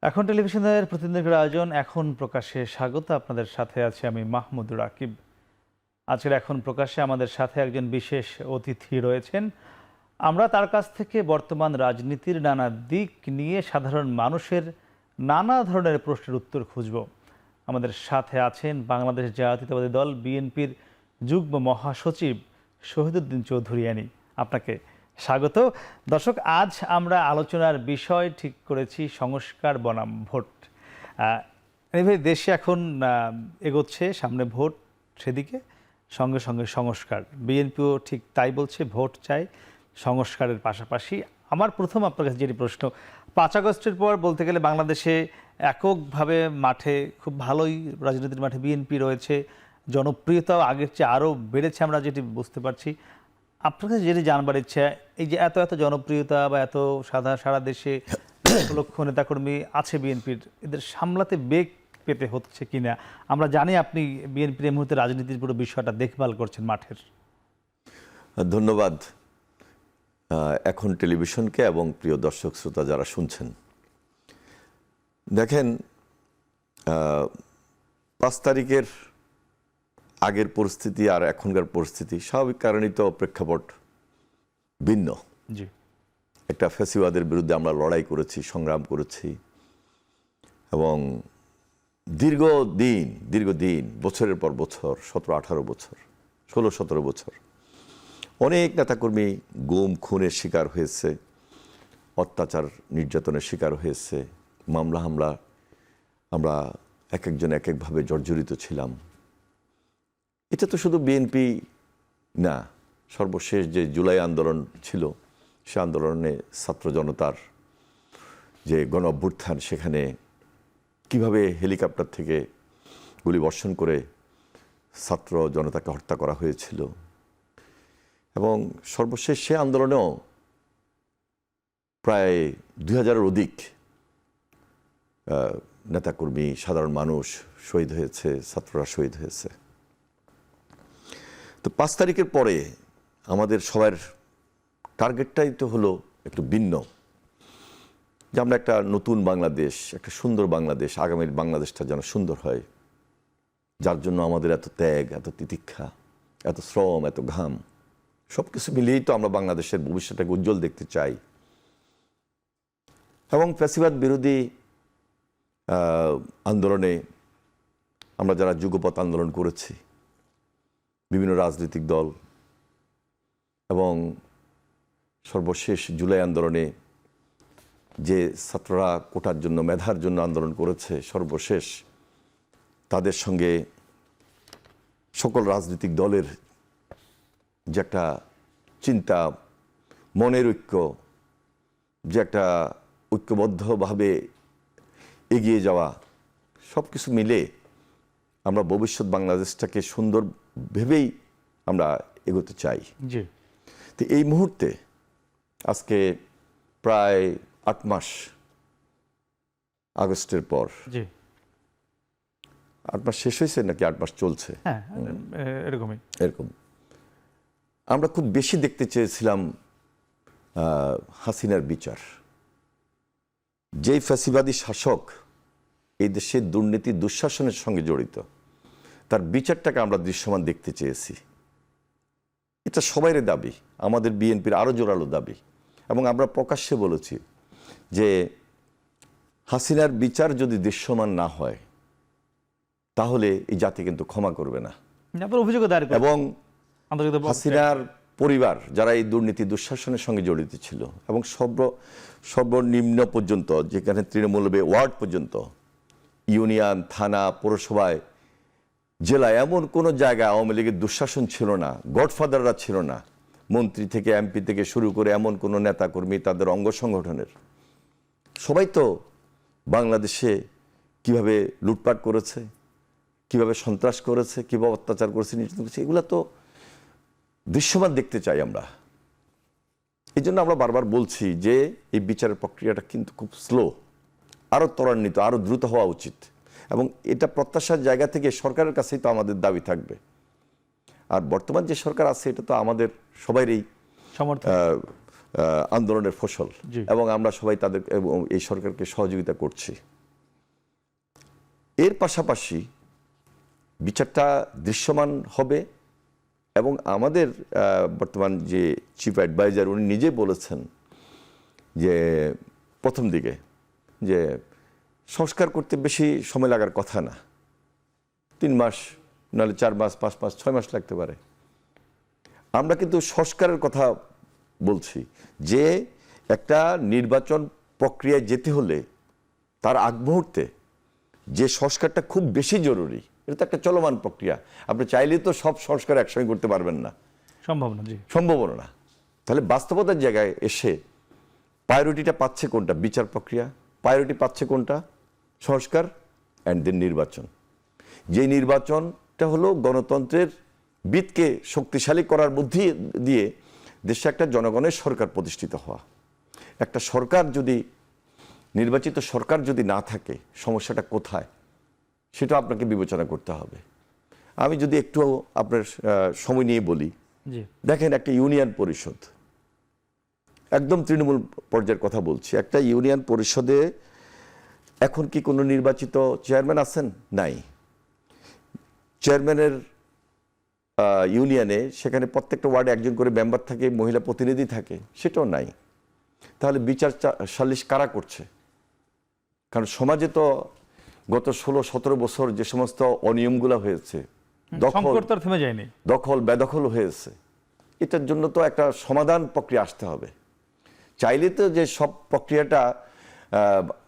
এখন টেলিভিশনের প্রতিনিধির আয়োজন এখন প্রকাশে স্বাগত। আপনাদের সাথে আছি আমি মাহমুদ রাকিব। আজকের এখন প্রকাশে আমাদের সাথে একজন বিশেষ অতিথি রয়েছেন। আমরা তার কাছ থেকে বর্তমান রাজনীতির নানা দিক নিয়ে সাধারণ মানুষের নানা ধরনের প্রশ্নের উত্তর খুঁজব। আমাদের সাথে আছেন বাংলাদেশ জাতীয়তাবাদী দল বিএনপির যুগ্ম মহাসচিব শহীদুদ্দিন চৌধুরিয়ানী। আপনাকে স্বাগত। দর্শক, আজ আমরা আলোচনার বিষয় ঠিক করেছি সংস্কার বনাম ভোট। দেশে এখন এগোচ্ছে, সামনে ভোট, সেদিকে সঙ্গে সঙ্গে সংস্কার। বিএনপিও ঠিক তাই বলছে, ভোট চাই, সংস্কারের পাশাপাশি। আমার প্রথম আপনার কাছে যেটি প্রশ্ন, 5 আগস্টের পর বলতে গেলে বাংলাদেশে এককভাবে মাঠে খুব ভালোই রাজনীতির মাঠে বিএনপি রয়েছে, জনপ্রিয়তাও আগের চেয়ে আরও বেড়েছে আমরা যেটি বুঝতে পারছি। আপনার কাছে যেটি জানবার ইচ্ছা, এই যে এত জনপ্রিয়তা বা এত সারা দেশে লক্ষ নেতাকর্মী আছে বিএনপির, এদের সামলাতে বেগ পেতে হচ্ছে কিনা? আমরা জানি আপনি বিএনপির এই মুহূর্তে রাজনীতির পুরো বিষয়টা দেখভাল করছেন মাঠের। ধন্যবাদ এখন টেলিভিশনকে এবং প্রিয় দর্শক শ্রোতা যারা শুনছেন। দেখেন, 5 তারিখের আগের পরিস্থিতি আর এখনকার পরিস্থিতি স্বাভাবিক কারণেই তো প্রেক্ষাপট ভিন্ন। জি, একটা ফ্যাসিবাদের বিরুদ্ধে আমরা লড়াই করেছি, সংগ্রাম করেছি, এবং দীর্ঘদিন বছরের পর বছর, 17-18 বছর, 16-17 বছর অনেক নেতাকর্মী গুম খুনের শিকার হয়েছে, অত্যাচার নির্যাতনের শিকার হয়েছে, মামলা হামলা আমরা এক একজন এক একভাবে জর্জরিত ছিলাম। এটা তো শুধু বিএনপি না, সর্বশেষ যে জুলাই আন্দোলন ছিল, সে আন্দোলনে ছাত্র জনতার যে গণ অভ্যুত্থান, সেখানে কিভাবে হেলিকপ্টার থেকে গুলি বর্ষণ করে ছাত্র জনতাকে হত্যা করা হয়েছিল, এবং সর্বশেষ সে আন্দোলনেও প্রায় 2000-এর অধিক নেতাকর্মী, সাধারণ মানুষ শহীদ হয়েছে, ছাত্ররা শহীদ হয়েছে। তো 5 তারিখের পরে আমাদের সবার টার্গেটটাই তো হলো একটু ভিন্ন, যে আমরা একটা নতুন বাংলাদেশ, একটা সুন্দর বাংলাদেশ, আগামীর বাংলাদেশটা যেন সুন্দর হয়, যার জন্য আমাদের এত ত্যাগ, এত তিতিক্ষা, এত শ্রম, এত ঘাম, সব কিছু মিলিয়েই তো আমরা বাংলাদেশের ভবিষ্যৎটাকে উজ্জ্বল দেখতে চাই। এবং ফ্যাসিবাদ বিরোধী আন্দোলনে আমরা যারা যুগপৎ আন্দোলন করেছি, বিভিন্ন রাজনৈতিক দল, এবং সর্বশেষ জুলাই আন্দোলনে যে ছাত্ররা কোটার জন্য, মেধার জন্য আন্দোলন করেছে, সর্বশেষ তাদের সঙ্গে সকল রাজনৈতিক দলের যে একটা চিন্তা, মনের ঐক্য, যে একটা ঐক্যবদ্ধভাবে এগিয়ে যাওয়া, সব কিছু মিলে আমরা ভবিষ্যৎ বাংলাদেশটাকে সুন্দর ভেবেই আমরা এগোতে চাই। জি। তো এই মুহূর্তে আজকে প্রায় 8 মাস আগস্টের পর, জি, 8 মাস শেষ হয়েছে নাকি 8 মাস চলছে, হ্যাঁ, এরকমই। এরকম আমরা খুব বেশি দেখতে চেয়েছিলাম হাসিনার বিচার। যেই ফ্যাসিবাদী শাসক এই দেশের দুর্নীতি দুঃশাসনের সঙ্গে জড়িত, তার বিচারটাকে আমরা দৃশ্যমান দেখতে চেয়েছি। এটা সবাইয়ের দাবি, আমাদের বিএনপির আরও জোরালো দাবি, এবং আমরা প্রকাশ্যে বলেছি যে হাসিনার বিচার যদি দৃশ্যমান না হয়, তাহলে এই জাতি কিন্তু ক্ষমা করবে না। এবং হাসিনার পরিবার যারা এই দুর্নীতি দুঃশাসনের সঙ্গে জড়িত ছিল, এবং সর্বনিম্ন পর্যন্ত, যেখানে তৃণমূল ওয়ার্ড পর্যন্ত, ইউনিয়ন, থানা, পৌরসভায়, জেলায়, এমন কোনো জায়গায় আওয়ামী লীগের দুঃশাসন ছিল না, গডফাদাররা ছিল না। মন্ত্রী থেকে এমপি থেকে শুরু করে এমন কোনো নেতাকর্মী, তাদের অঙ্গ সংগঠনের সবাই তো বাংলাদেশে কিভাবে লুটপাট করেছে, কিভাবে সন্ত্রাস করেছে, কিভাবে অত্যাচার করেছে, নির্যাতন করেছে, এগুলো তো দৃশ্যমান দেখতে চাই আমরা। এই জন্য আমরা বারবার বলছি যে এই বিচারের প্রক্রিয়াটা কিন্তু খুব স্লো, আরও ত্বরান্বিত, আরও দ্রুত হওয়া উচিত, এবং এটা প্রত্যাশার জায়গা থেকে সরকারের কাছেই তো আমাদের দাবি থাকবে। আর বর্তমান যে সরকার আছে, এটা তো আমাদের সবাইরই আন্দোলনের ফসল, এবং আমরা সবাই তাদের এই সরকারকে সহযোগিতা করছি। এর পাশাপাশি বিচারটা দৃশ্যমান হবে এবং আমাদের বর্তমান যে চিফ অ্যাডভাইজার উনি নিজে বলেছেন যে প্রথম দিকে যে সংস্কার করতে বেশি সময় লাগার কথা না, 3 মাস নাহলে 4 মাস 5 মাস 6 মাস লাগতে পারে। আমরা কিন্তু সংস্কারের কথা বলছি যে একটা নির্বাচন প্রক্রিয়ায় যেতে হলে তার আগ মুহূর্তে যে সংস্কারটা খুব বেশি জরুরি, এটা তো একটা চলমান প্রক্রিয়া। আপনি চাইলে তো সব সংস্কার একসঙ্গে করতে পারবেন না, সম্ভব না। জি, সম্ভব না। তাহলে বাস্তবতার জায়গায় এসে প্রায়োরিটিটা পাচ্ছে কোনটা? বিচার প্রক্রিয়া। প্রায়োরিটি পাচ্ছে কোনটা? সংস্কার অ্যান্ড দেন নির্বাচন। যে নির্বাচনটা হলো গণতন্ত্রের ভিতকে শক্তিশালী করার মধ্যে দিয়ে দেশে একটা জনগণের সরকার প্রতিষ্ঠিত হওয়া। একটা সরকার যদি, নির্বাচিত সরকার যদি না থাকে, সমস্যাটা কোথায় সেটা আপনাকে বিবেচনা করতে হবে। আমি যদি একটু আপনার সময় নিয়ে বলি, জি, দেখেন একটা ইউনিয়ন পরিষদ, একদম তৃণমূল পর্যায়ের কথা বলছি, একটা ইউনিয়ন পরিষদে এখন কি কোনো নির্বাচিত চেয়ারম্যান আছেন? নাই। চেয়ারম্যানের ইউনিয়নে সেখানে প্রত্যেকটা ওয়ার্ডে একজন করে মেম্বার থাকে, মহিলা প্রতিনিধি থাকে, সেটাও নাই। তাহলে বিচার সালিশ কারা করছে? কারণ সমাজে তো গত 16-17 বছর যে সমস্ত অনিয়মগুলো হয়েছে, সংকট তো আর থেমে যায়নি, দখল বেদখল হয়েছে, এটার জন্য তো একটা সমাধান প্রক্রিয়া আসতে হবে। চাইলে তো যে সব প্রক্রিয়াটা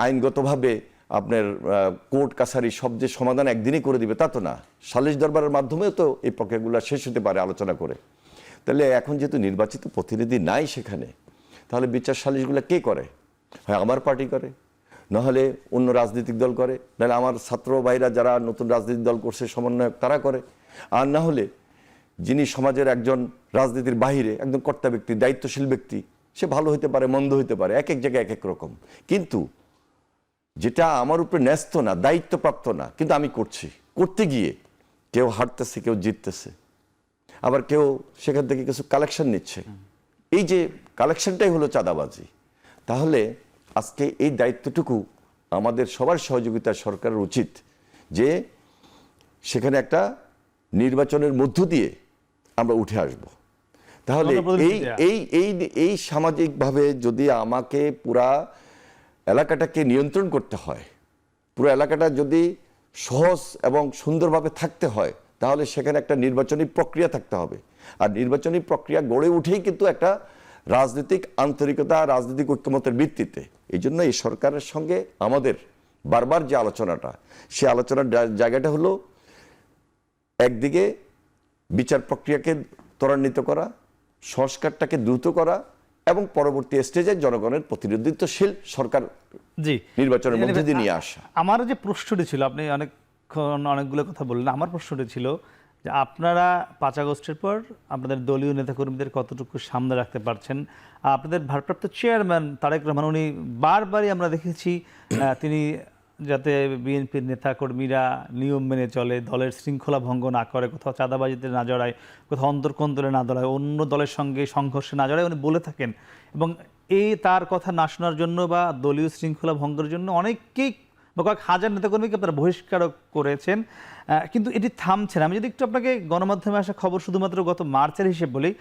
আইনগতভাবে আপনার কোর্ট কাছারি সব যে সমাধান একদিনই করে দিবে তা তো না। সালিশ দরবারের মাধ্যমেও তো এই প্রক্রিয়াগুলো শেষ হতে পারে আলোচনা করে। তাহলে এখন যেহেতু নির্বাচিত প্রতিনিধি নাই সেখানে, তাহলে বিচার সালিশগুলো কে করে? হয় আমার পার্টি করে, নাহলে অন্য রাজনৈতিক দল করে, নাহলে আমার ছাত্র ভাইরা যারা নতুন রাজনৈতিক দল করছে সমন্বয়ক তারা করে, আর না হলে যিনি সমাজের একজন রাজনীতির বাহিরে একজন কর্তা ব্যক্তি, দায়িত্বশীল ব্যক্তি, সে ভালো হতে পারে মন্দ হতে পারে, এক এক জায়গায় এক এক রকম। কিন্তু যেটা আমার উপরে ন্যস্ত না, দায়িত্বপ্রাপ্ত না, কিন্তু আমি করছি, করতে গিয়ে কেউ হারতেছে, কেউ জিততেছে, আবার কেউ সেখান থেকে কিছু কালেকশন নিচ্ছে। এই যে কালেকশনটাই হলো চাঁদাবাজি। তাহলে আজকে এই দায়িত্বটুকু আমাদের সবার সহযোগিতায় সরকারের উচিত যে সেখানে একটা নির্বাচনের মধ্য দিয়ে আমরা উঠে আসব। তাহলে এই সামাজিকভাবে যদি আমাকে পুরা এলাকাটাকে নিয়ন্ত্রণ করতে হয়, পুরো এলাকাটা যদি সহজ এবং সুন্দরভাবে থাকতে হয়, তাহলে সেখানে একটা নির্বাচনী প্রক্রিয়া থাকতে হবে। আর নির্বাচনী প্রক্রিয়া গড়ে উঠেই কিন্তু একটা রাজনৈতিক আন্তরিকতা, রাজনৈতিক ঐক্যমতের ভিত্তিতে। এই জন্য এই সরকারের সঙ্গে আমাদের বারবার যে আলোচনাটা, সে আলোচনার জায়গাটা হলো একদিকে বিচার প্রক্রিয়াকে ত্বরান্বিত করা, সংস্কারটাকে দ্রুত করা এবং পরবর্তী স্টেজে জনগণের প্রতিনিধিত্বশীল সরকার নির্বাচনের মধ্যে দিয়ে নিয়ে আসা। আমার যে প্রশ্নটি ছিল, আপনি অনেকগুলো কথা বললেন, আমার প্রশ্নটি ছিল যে আপনারা 5 আগস্টের পর আপনাদের দলীয় নেতাকর্মীদের কতটুকু সামনে রাখতে পারছেন? আপনাদের ভারপ্রাপ্ত চেয়ারম্যান তারেক রহমান উনি বারবারই আমরা দেখেছি তিনি যাতে বিএনপির নেতাকর্মীরা নিয়ম মেনে চলে, দলের শৃঙ্খলা ভঙ্গ না করে, কোথাও চাঁদাবাজিতে না জড়ায়, কোথাও অন্তর্কন্দলে না জড়ায়, অন্য দলের সঙ্গে সংঘর্ষে না জড়ায় উনি বলে থাকেন। এবং এই তার কথা না শোনার জন্য বা দলীয় শৃঙ্খলা ভঙ্গের জন্য অনেককেই বা কয়েক হাজার নেতাকর্মীকে আপনারা বহিষ্কারও করেছেন, কিন্তু এটি থামছে না। আমি যদি একটু আপনাকে গণমাধ্যমে আসা খবর শুধুমাত্র গত মার্চের হিসেব বলি,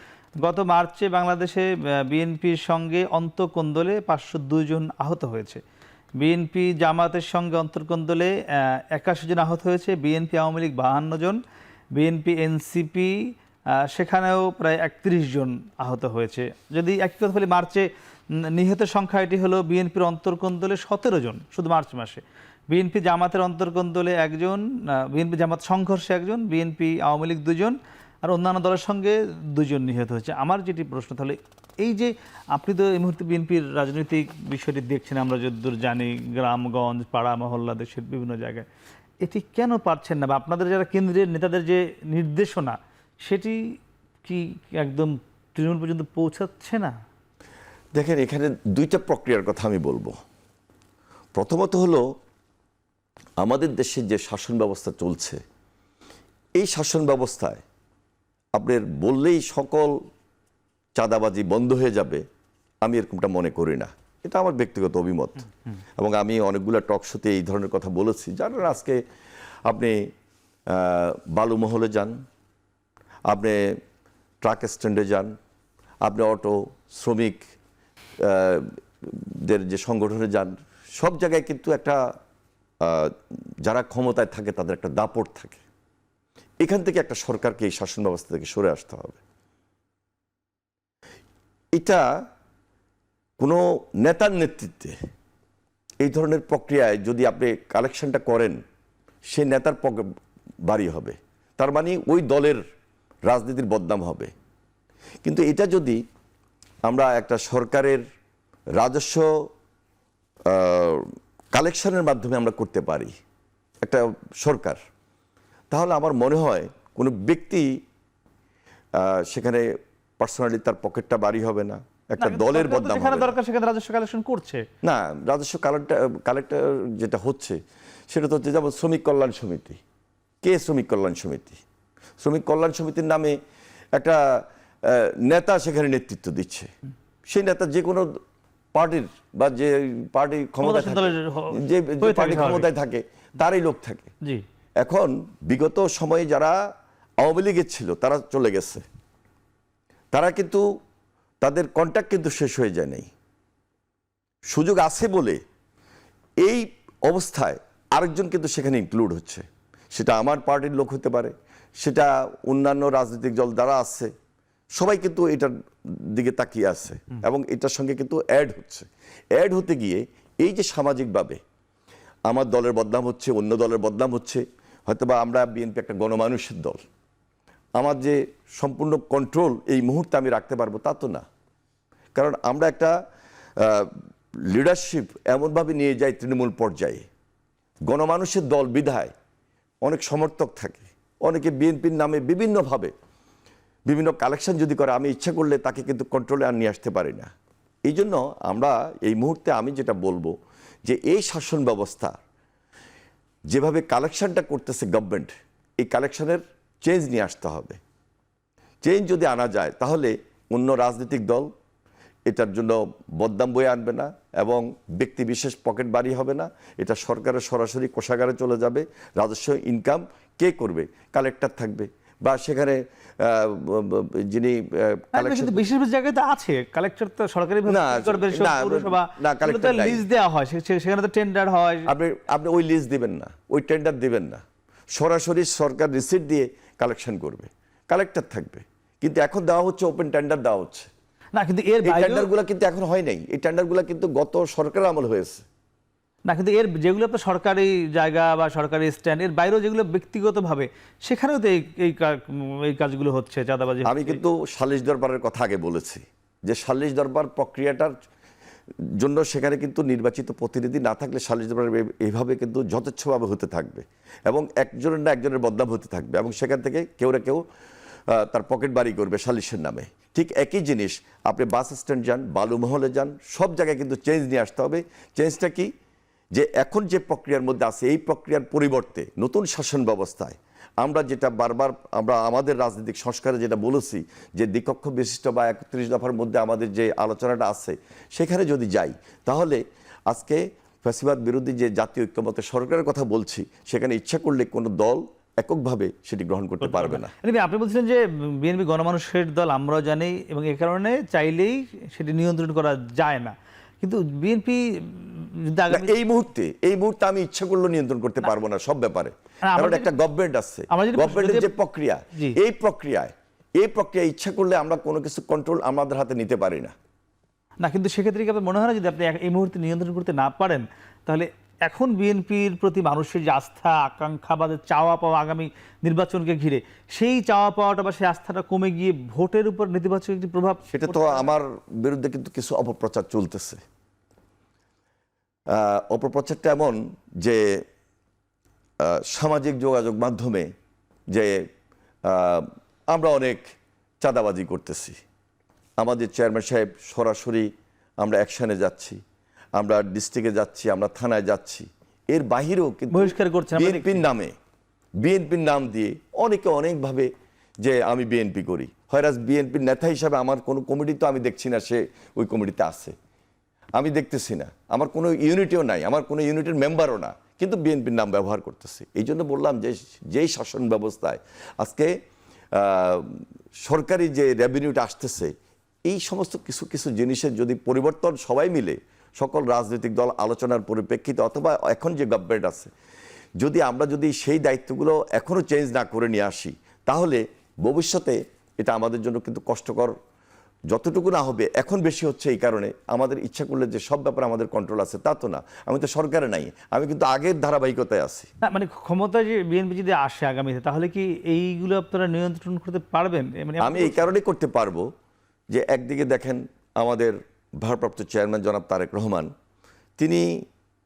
গত মার্চে বাংলাদেশে বিএনপির সঙ্গে অন্তর্কন্দলে 502 জন আহত হয়েছে, বিএনপি জামাতের সঙ্গে অন্তর্কন্দলে 81 জন আহত হয়েছে, বিএনপি আওয়ামী লীগ 52 জন, বিএনপি এনসিপি সেখানেও প্রায় 31 জন আহত হয়েছে। যদি একই কথা বলি, মার্চে নিহতের সংখ্যা এটি হলো বিএনপির অন্তর্কন্দলে 17 জন শুধু মার্চ মাসে, বিএনপি জামাতের অন্তর্কন্দলে 1 জন, বিএনপি জামাত সংঘর্ষে 1 জন, বিএনপি আওয়ামী লীগ 2 জন, আর অন্যান্য দলের সঙ্গে 2 জন নিহত হয়েছে। আমার যেটি প্রশ্ন, তাহলে এই যে আপনি তো এই মুহূর্তে বিএনপির রাজনৈতিক বিষয়টি দেখছেন, আমরা যতদূর জানি গ্রামগঞ্জ পাড়া মহল্লা দেশের বিভিন্ন জায়গায়, এটি কেন পারছেন না? বা আপনাদের যারা কেন্দ্রের নেতাদের যে নির্দেশনা সেটি কি একদম তৃণমূল পর্যন্ত পৌঁছাচ্ছে না? দেখেন, এখানে 2টা প্রক্রিয়ার কথা আমি বলবো। প্রথমত হলো আমাদের দেশে যে শাসন ব্যবস্থা চলছে, এই শাসন ব্যবস্থায় আপনার বললেই সকল চাঁদাবাজি বন্ধ হয়ে যাবে, আমি এরকমটা মনে করি না। এটা আমার ব্যক্তিগত অভিমত। এবং আমি অনেকগুলো টক শোতে এই ধরনের কথা বলেছি। জানেন, আজকে আপনি বালু মহলে যান, আপনি ট্রাক স্ট্যান্ডে যান, আপনি অটো শ্রমিক দের যে সংগঠনে যান, সব জায়গায় কিন্তু একটা যারা ক্ষমতায় থাকে তাদের একটা দাপট থাকে। এখান থেকে একটা সরকারকে এই শাসন ব্যবস্থা থেকে সরে আসতে হবে। এটা কোনো নেতার নেতৃত্বে এই ধরনের প্রক্রিয়ায় যদি আপনি কালেকশনটা করেন, সে নেতার বাড়ি হবে, তার মানে ওই দলের রাজনীতির বদনাম হবে। কিন্তু এটা যদি আমরা একটা সরকারের রাজস্ব কালেকশনের মাধ্যমে আমরা করতে পারি একটা সরকার, তাহলে আমার মনে হয় কোনো ব্যক্তি সেখানে পার্সোনালি তার পকেটটা বাড়ি হবে না, একটা দলের বদনাম হবে না। দরকার সেখানে রাজস্ব কালেকশন করছে না, রাজস্ব কালেক্টর যেটা হচ্ছে সেটা তো হচ্ছে যেমন শ্রমিক কল্যাণ সমিতি। কে শ্রমিক কল্যাণ সমিতি? শ্রমিক কল্যাণ সমিতির নামে একটা নেতা সেখানে নেতৃত্ব দিচ্ছে। সেই নেতা যে কোনো পার্টির বা যে পার্টি ক্ষমতায় থাকে, যে পার্টি ক্ষমতায় থাকে তারই লোক থাকে। জি, এখন বিগত সময়ে যারা আওয়ামী লীগের ছিল তারা চলে গেছে, তারা কিন্তু তাদের কন্ট্যাক্ট কিন্তু শেষ হয়ে যায় নাই। সুযোগ আছে বলে এই অবস্থায় আরেকজন কিন্তু সেখানে ইনক্লুড হচ্ছে। সেটা আমার পার্টির লোক হতে পারে, সেটা অন্যান্য রাজনৈতিক দল যারা আছে, সবাই কিন্তু এটার দিকে তাকিয়ে আছে এবং এটার সঙ্গে কিন্তু অ্যাড হচ্ছে। অ্যাড হতে গিয়ে এই যে সামাজিকভাবে আমার দলের বদনাম হচ্ছে, অন্য দলের বদনাম হচ্ছে, হয়তোবা আমরা বিএনপি একটা গণমানুষের দল, আমার যে সম্পূর্ণ কন্ট্রোল এই মুহূর্তে আমি রাখতে পারবো তা তো না। কারণ আমরা একটা লিডারশিপ এমনভাবে নিয়ে যাই তৃণমূল পর্যায়ে, গণমানুষের দল বিধায় অনেক সমর্থক থাকে, অনেকে বিএনপির নামে বিভিন্নভাবে বিভিন্ন কালেকশন যদি করে, আমি ইচ্ছা করলে তাকে কিন্তু কন্ট্রোলে আর নিয়ে আসতে পারি না। এই জন্য আমরা এই মুহূর্তে আমি যেটা বলবো যে এই শাসন ব্যবস্থা যেভাবে কালেকশনটা করতেছে গভর্নমেন্ট, এই কালেকশনের চেঞ্জ নিয়ে আসতে হবে। চেঞ্জ যদি আনা যায় তাহলে অন্য রাজনৈতিক দল এটার জন্য বদনাম বয়ে আনবে না এবং ব্যক্তি বিশেষ পকেট বাড়ি হবে না। এটা সরকারের সরাসরি কোষাগারে চলে যাবে। রাজস্ব ইনকাম কে করবে? কালেক্টর থাকবে বা সেখানে যিনি বেশিরভাগ জায়গায় তো আছে কালেক্টর, তো সরকারি লিস্ট দেওয়া হয়, সেখানে তো টেন্ডার হয়। আপনি ওই লিস্ট দিবেন না, ওই টেন্ডার দিবেন না, সরাসরি সরকার রিসিট দিয়ে কালেকশন করবে, কালেক্টর থাকবে। কিন্তু এখন দেওয়া হচ্ছে ওপেন টেন্ডার দেওয়া হচ্ছে না, কিন্তু এর টেন্ডারগুলো কিন্তু এখন হয় নাই। এই টেন্ডারগুলো কিন্তু গত সরকারের আমল হয়েছে না, কিন্তু এর যেগুলো তো সরকারি জায়গা বা সরকারি স্ট্যান্ড, এর বাইরেও যেগুলো ব্যক্তিগতভাবে, সেখানেও তো এই কাজগুলো হচ্ছে, চাঁদাবাজি। আমি কিন্তু সালিশ দরবারের কথা আগে বলেছি যে সালিশ দরবার প্রক্রিয়াটার জন্য সেখানে কিন্তু নির্বাচিত প্রতিনিধি না থাকলে সালিশ দরবার এইভাবে কিন্তু যথেচ্ছভাবে হতে থাকবে এবং একজনের না একজনের বদনাম হতে থাকবে এবং সেখান থেকে কেউ না কেউ তার পকেট বাড়ি করবে সালিশের নামে। ঠিক একই জিনিস আপনি বাস স্ট্যান্ড যান, বালুমহলে যান, সব জায়গায় কিন্তু চেঞ্জ নিয়ে আসতে হবে। চেঞ্জটা কি? যে এখন যে প্রক্রিয়ার মধ্যে আছে এই প্রক্রিয়ার পরিবর্তে নতুন শাসন ব্যবস্থায় আমরা যেটা বারবার আমরা আমাদের রাজনৈতিক সংস্কারে যেটা বলেছি যে দ্বিকক্ষ বিশিষ্ট বা 31 দফার মধ্যে আমাদের যে আলোচনাটা আছে সেখানে যদি যাই, তাহলে আজকে ফ্যাসিবাদ বিরোধী যে জাতীয় ঐক্যমত্য সরকারের কথা বলছি, সেখানে ইচ্ছা করলে কোনো দল এককভাবে সেটি গ্রহণ করতে পারবে না। আপনি বলছিলেন যে বিএনপি গণমানুষের দল, আমরাও জানি, এবং এই কারণে চাইলেই সেটি নিয়ন্ত্রণ করা যায় না। কিন্তু বিএনপি এই মুহূর্তে আমি ইচ্ছা করলে নিয়ন্ত্রণ করতে পারবো না সব ব্যাপারে, কারণ একটা গভর্নমেন্ট আছে, গভর্নমেন্টের যে প্রক্রিয়া, এই প্রক্রিয়া ইচ্ছা করলে আমরা কোনো কিছু কন্ট্রোল আমাদের হাতে নিতে পারি না। না, কিন্তু সেক্ষেত্রে কি আপনার মনে হয় না যদি আপনি এই মুহূর্তে নিয়ন্ত্রণ করতে না পারেন, তাহলে এখন বিএনপির প্রতি মানুষের যে আস্থা, আকাঙ্ক্ষা বা চাওয়া পাওয়া আগামী নির্বাচনকে ঘিরে, সেই চাওয়া পাওয়াটা বা সেই আস্থাটা কমে গিয়ে ভোটের উপর নেতিবাচক একটি প্রভাব? সেটা তো আমার বিরুদ্ধে কিন্তু কিছু অপপ্রচার চলতেছে। অপপ্রচারটা এমন যে সামাজিক যোগাযোগ মাধ্যমে যে আমরা অনেক চাঁদাবাজি করতেছি, আমাদের চেয়ারম্যান সাহেব সরাসরি আমরা অ্যাকশনে যাচ্ছি, আমরা ডিস্ট্রিক্টে যাচ্ছি, আমরা থানায় যাচ্ছি, এর বাহিরেও কিন্তু বহিষ্কার করছেন বিএনপির নাম দিয়ে অনেকে অনেকভাবে যে আমি বিএনপি করি, হয়রাজ বিএনপির নেতা হিসাবে আমার কোনো কমিটি তো আমি দেখছি না সে ওই কমিটিতে আছে। আমি দেখতেছি না, আমার কোনো ইউনিটিও নাই, আমার কোনো ইউনিটের মেম্বারও না, কিন্তু বিএনপির নাম ব্যবহার করতেছি। এই জন্য বললাম যে যেই শাসন ব্যবস্থায় আজকে সরকারি যে রেভিনিউটা আসতেছে, এই সমস্ত কিছু কিছু জিনিসের যদি পরিবর্তন সবাই মিলে সকল রাজনৈতিক দল আলোচনার পরিপ্রেক্ষিতে অথবা এখন যে গভর্নমেন্ট আছে যদি আমরা সেই দায়িত্বগুলো এখনও চেঞ্জ না করে নিয়ে আসি, তাহলে ভবিষ্যতে এটা আমাদের জন্য কিন্তু কষ্টকর যতটুকু না হবে। এখন বেশি হচ্ছে এই কারণে আমাদের ইচ্ছা করলে যে সব ব্যাপারে আমাদের কন্ট্রোল আছে তা তো না। আমি তো সরকারে নাই, আমি কিন্তু আগের ধারাবাহিকতায় আছি। না মানে ক্ষমতায় যে বিএনপি যদি আসে আগামীতে, তাহলে কি এইগুলো আপনারা নিয়ন্ত্রণ করতে পারবেন? মানে আমি এই কারণে করতে পারবো যে একদিকে দেখেন আমাদের ভারপ্রাপ্ত চেয়ারম্যান জনাব তারেক রহমান, তিনি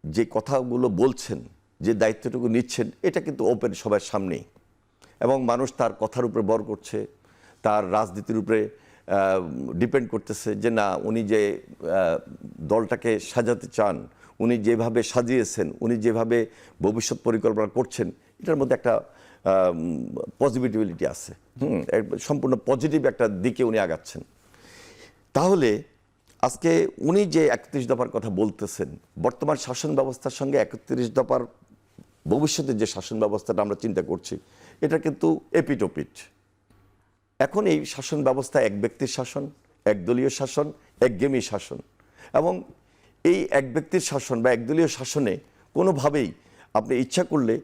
যে কথাগুলো বলছেন, যে দায়িত্বটুকু নিচ্ছেন, এটা কিন্তু ওপেন সবার সামনেই, এবং মানুষ তার কথার উপরে ভর করছে, তার রাজনীতির উপরে ডিপেন্ড করতেছে যে না, উনি যে দলটাকে সাজাতে চান, উনি যেভাবে সাজিয়েছেন, উনি যেভাবে ভবিষ্যৎ পরিকল্পনা করছেন, এটার মধ্যে একটা পজিটিভিটি আছে। সম্পূর্ণ পজিটিভ একটা দিকে উনি আগাচ্ছেন। তাহলে আজকে উনি যে 31 দফার কথা বলতেছেন, বর্তমান শাসন ব্যবস্থার সঙ্গে 31 দফার ভবিষ্যতে যে শাসন ব্যবস্থাটা আমরা চিন্তা করছি, এটা কিন্তু এপিটোপিট। এখন এই শাসন ব্যবস্থা এক ব্যক্তির শাসন, একদলীয় শাসন, একগেমি শাসন, এবং এই এক ব্যক্তির শাসন বা একদলীয় শাসনে কোনোভাবেই আপনি ইচ্ছা করলে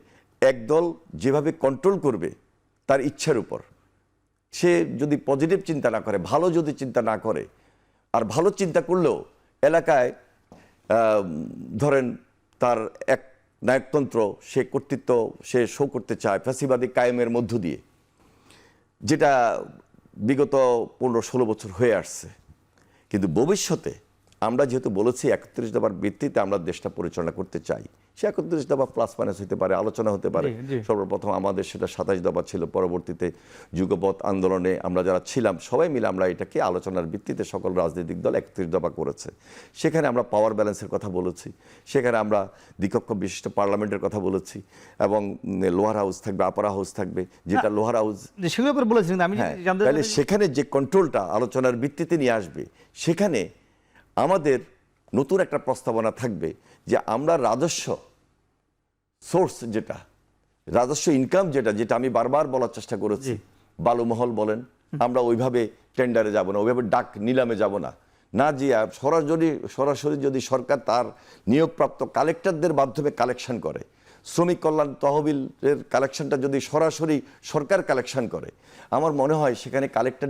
একদল যেভাবে কন্ট্রোল করবে তার ইচ্ছার উপর, সে যদি পজিটিভ চিন্তা না করে, ভালো যদি চিন্তা না করে, আর ভালো চিন্তা করলেও এলাকায় ধরেন তার এক নায়কতন্ত্র, সে কর্তৃত্ব সে শো করতে চায় ফ্যাসিবাদী কায়েমের মধ্য দিয়ে, যেটা বিগত 15-16 বছর হয়ে আসছে। কিন্তু ভবিষ্যতে আমরা যেহেতু বলেছি 31 দফার ভিত্তিতে আমরা দেশটা পরিচালনা করতে চাই, সে 31 দফা প্লাস মাইনাস হতে পারে, আলোচনা হতে পারে। সর্বপ্রথম আমাদের সেটা 27 দফা ছিল, পরবর্তীতে যুগপৎ আন্দোলনে আমরা যারা ছিলাম সবাই মিলে আমরা এটাকে আলোচনার ভিত্তিতে সকল রাজনৈতিক দল 31 দফা করেছে। সেখানে আমরা পাওয়ার ব্যালেন্সের কথা বলেছি, সেখানে আমরা দ্বিকক্ষ বিশিষ্ট পার্লামেন্টের কথা বলেছি, এবং লোয়ার হাউস থাকবে, আপার হাউস থাকবে, যেটা লোয়ার হাউস সেগুলো বলেছিলেন। আমি তাহলে সেখানে যে কন্ট্রোলটা আলোচনার ভিত্তিতে নিয়ে আসবে, সেখানে আমাদের নতুন একটা প্রস্তাবনা থাকবে যে আমরা রাজস্ব সোর্স, যেটা রাজস্ব ইনকাম, যেটা আমি বারবার বলার চেষ্টা করেছি, বালুমহল বলেন, আমরা ওইভাবে টেন্ডারে যাব না, ওইভাবে ডাক নিলামে যাব না, না যে সরাসরি যদি সরকার তার নিয়োগপ্রাপ্ত কালেক্টরদের মাধ্যমে কালেকশন করে, শ্রমিক কল্যাণ তহবিলের কালেকশনটা যদি সরাসরি সরকার কালেকশন করে, আমার মনে হয় সেখানে কালেক্টর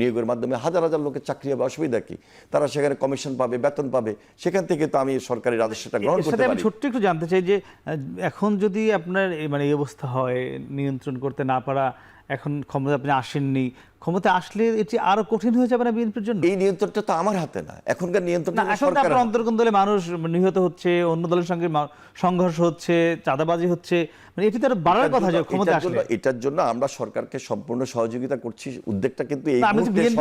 নিয়োগের মাধ্যমে হাজার হাজার লোকের চাকরি হবে। অসুবিধা কি? তারা সেখানে কমিশন পাবে, বেতন পাবে, সেখান থেকে তো আমি সরকারি রাজস্বটা গ্রহণ করতে পারি। আমি ছোট্ট একটু জানতে চাই যে এখন যদি আপনার মানে এই অবস্থা হয়, নিয়ন্ত্রণ করতে না পারা, এখন ক্ষমতা আপনি আসেননি, ক্ষমতা আসলে এটি আরো কঠিন হয়ে যাবে না বিএনপির জন্য? এই নিয়ন্ত্রণটা তো আমার হাতে না, এখনকার নিয়ন্ত্রণটা সরকারের। অন্তর্গত দলে মানুষ নিহত হচ্ছে, অন্য দলের সঙ্গে সংঘর্ষ হচ্ছে, চাঁদাবাজি হচ্ছে, মানে এটি তো আরো বাড়ার কথা যে ক্ষমতা আসলে। এটার জন্য আমরা সরকারকে সম্পূর্ণ সহযোগিতা করছি। উদ্যোগটা কিন্তু এই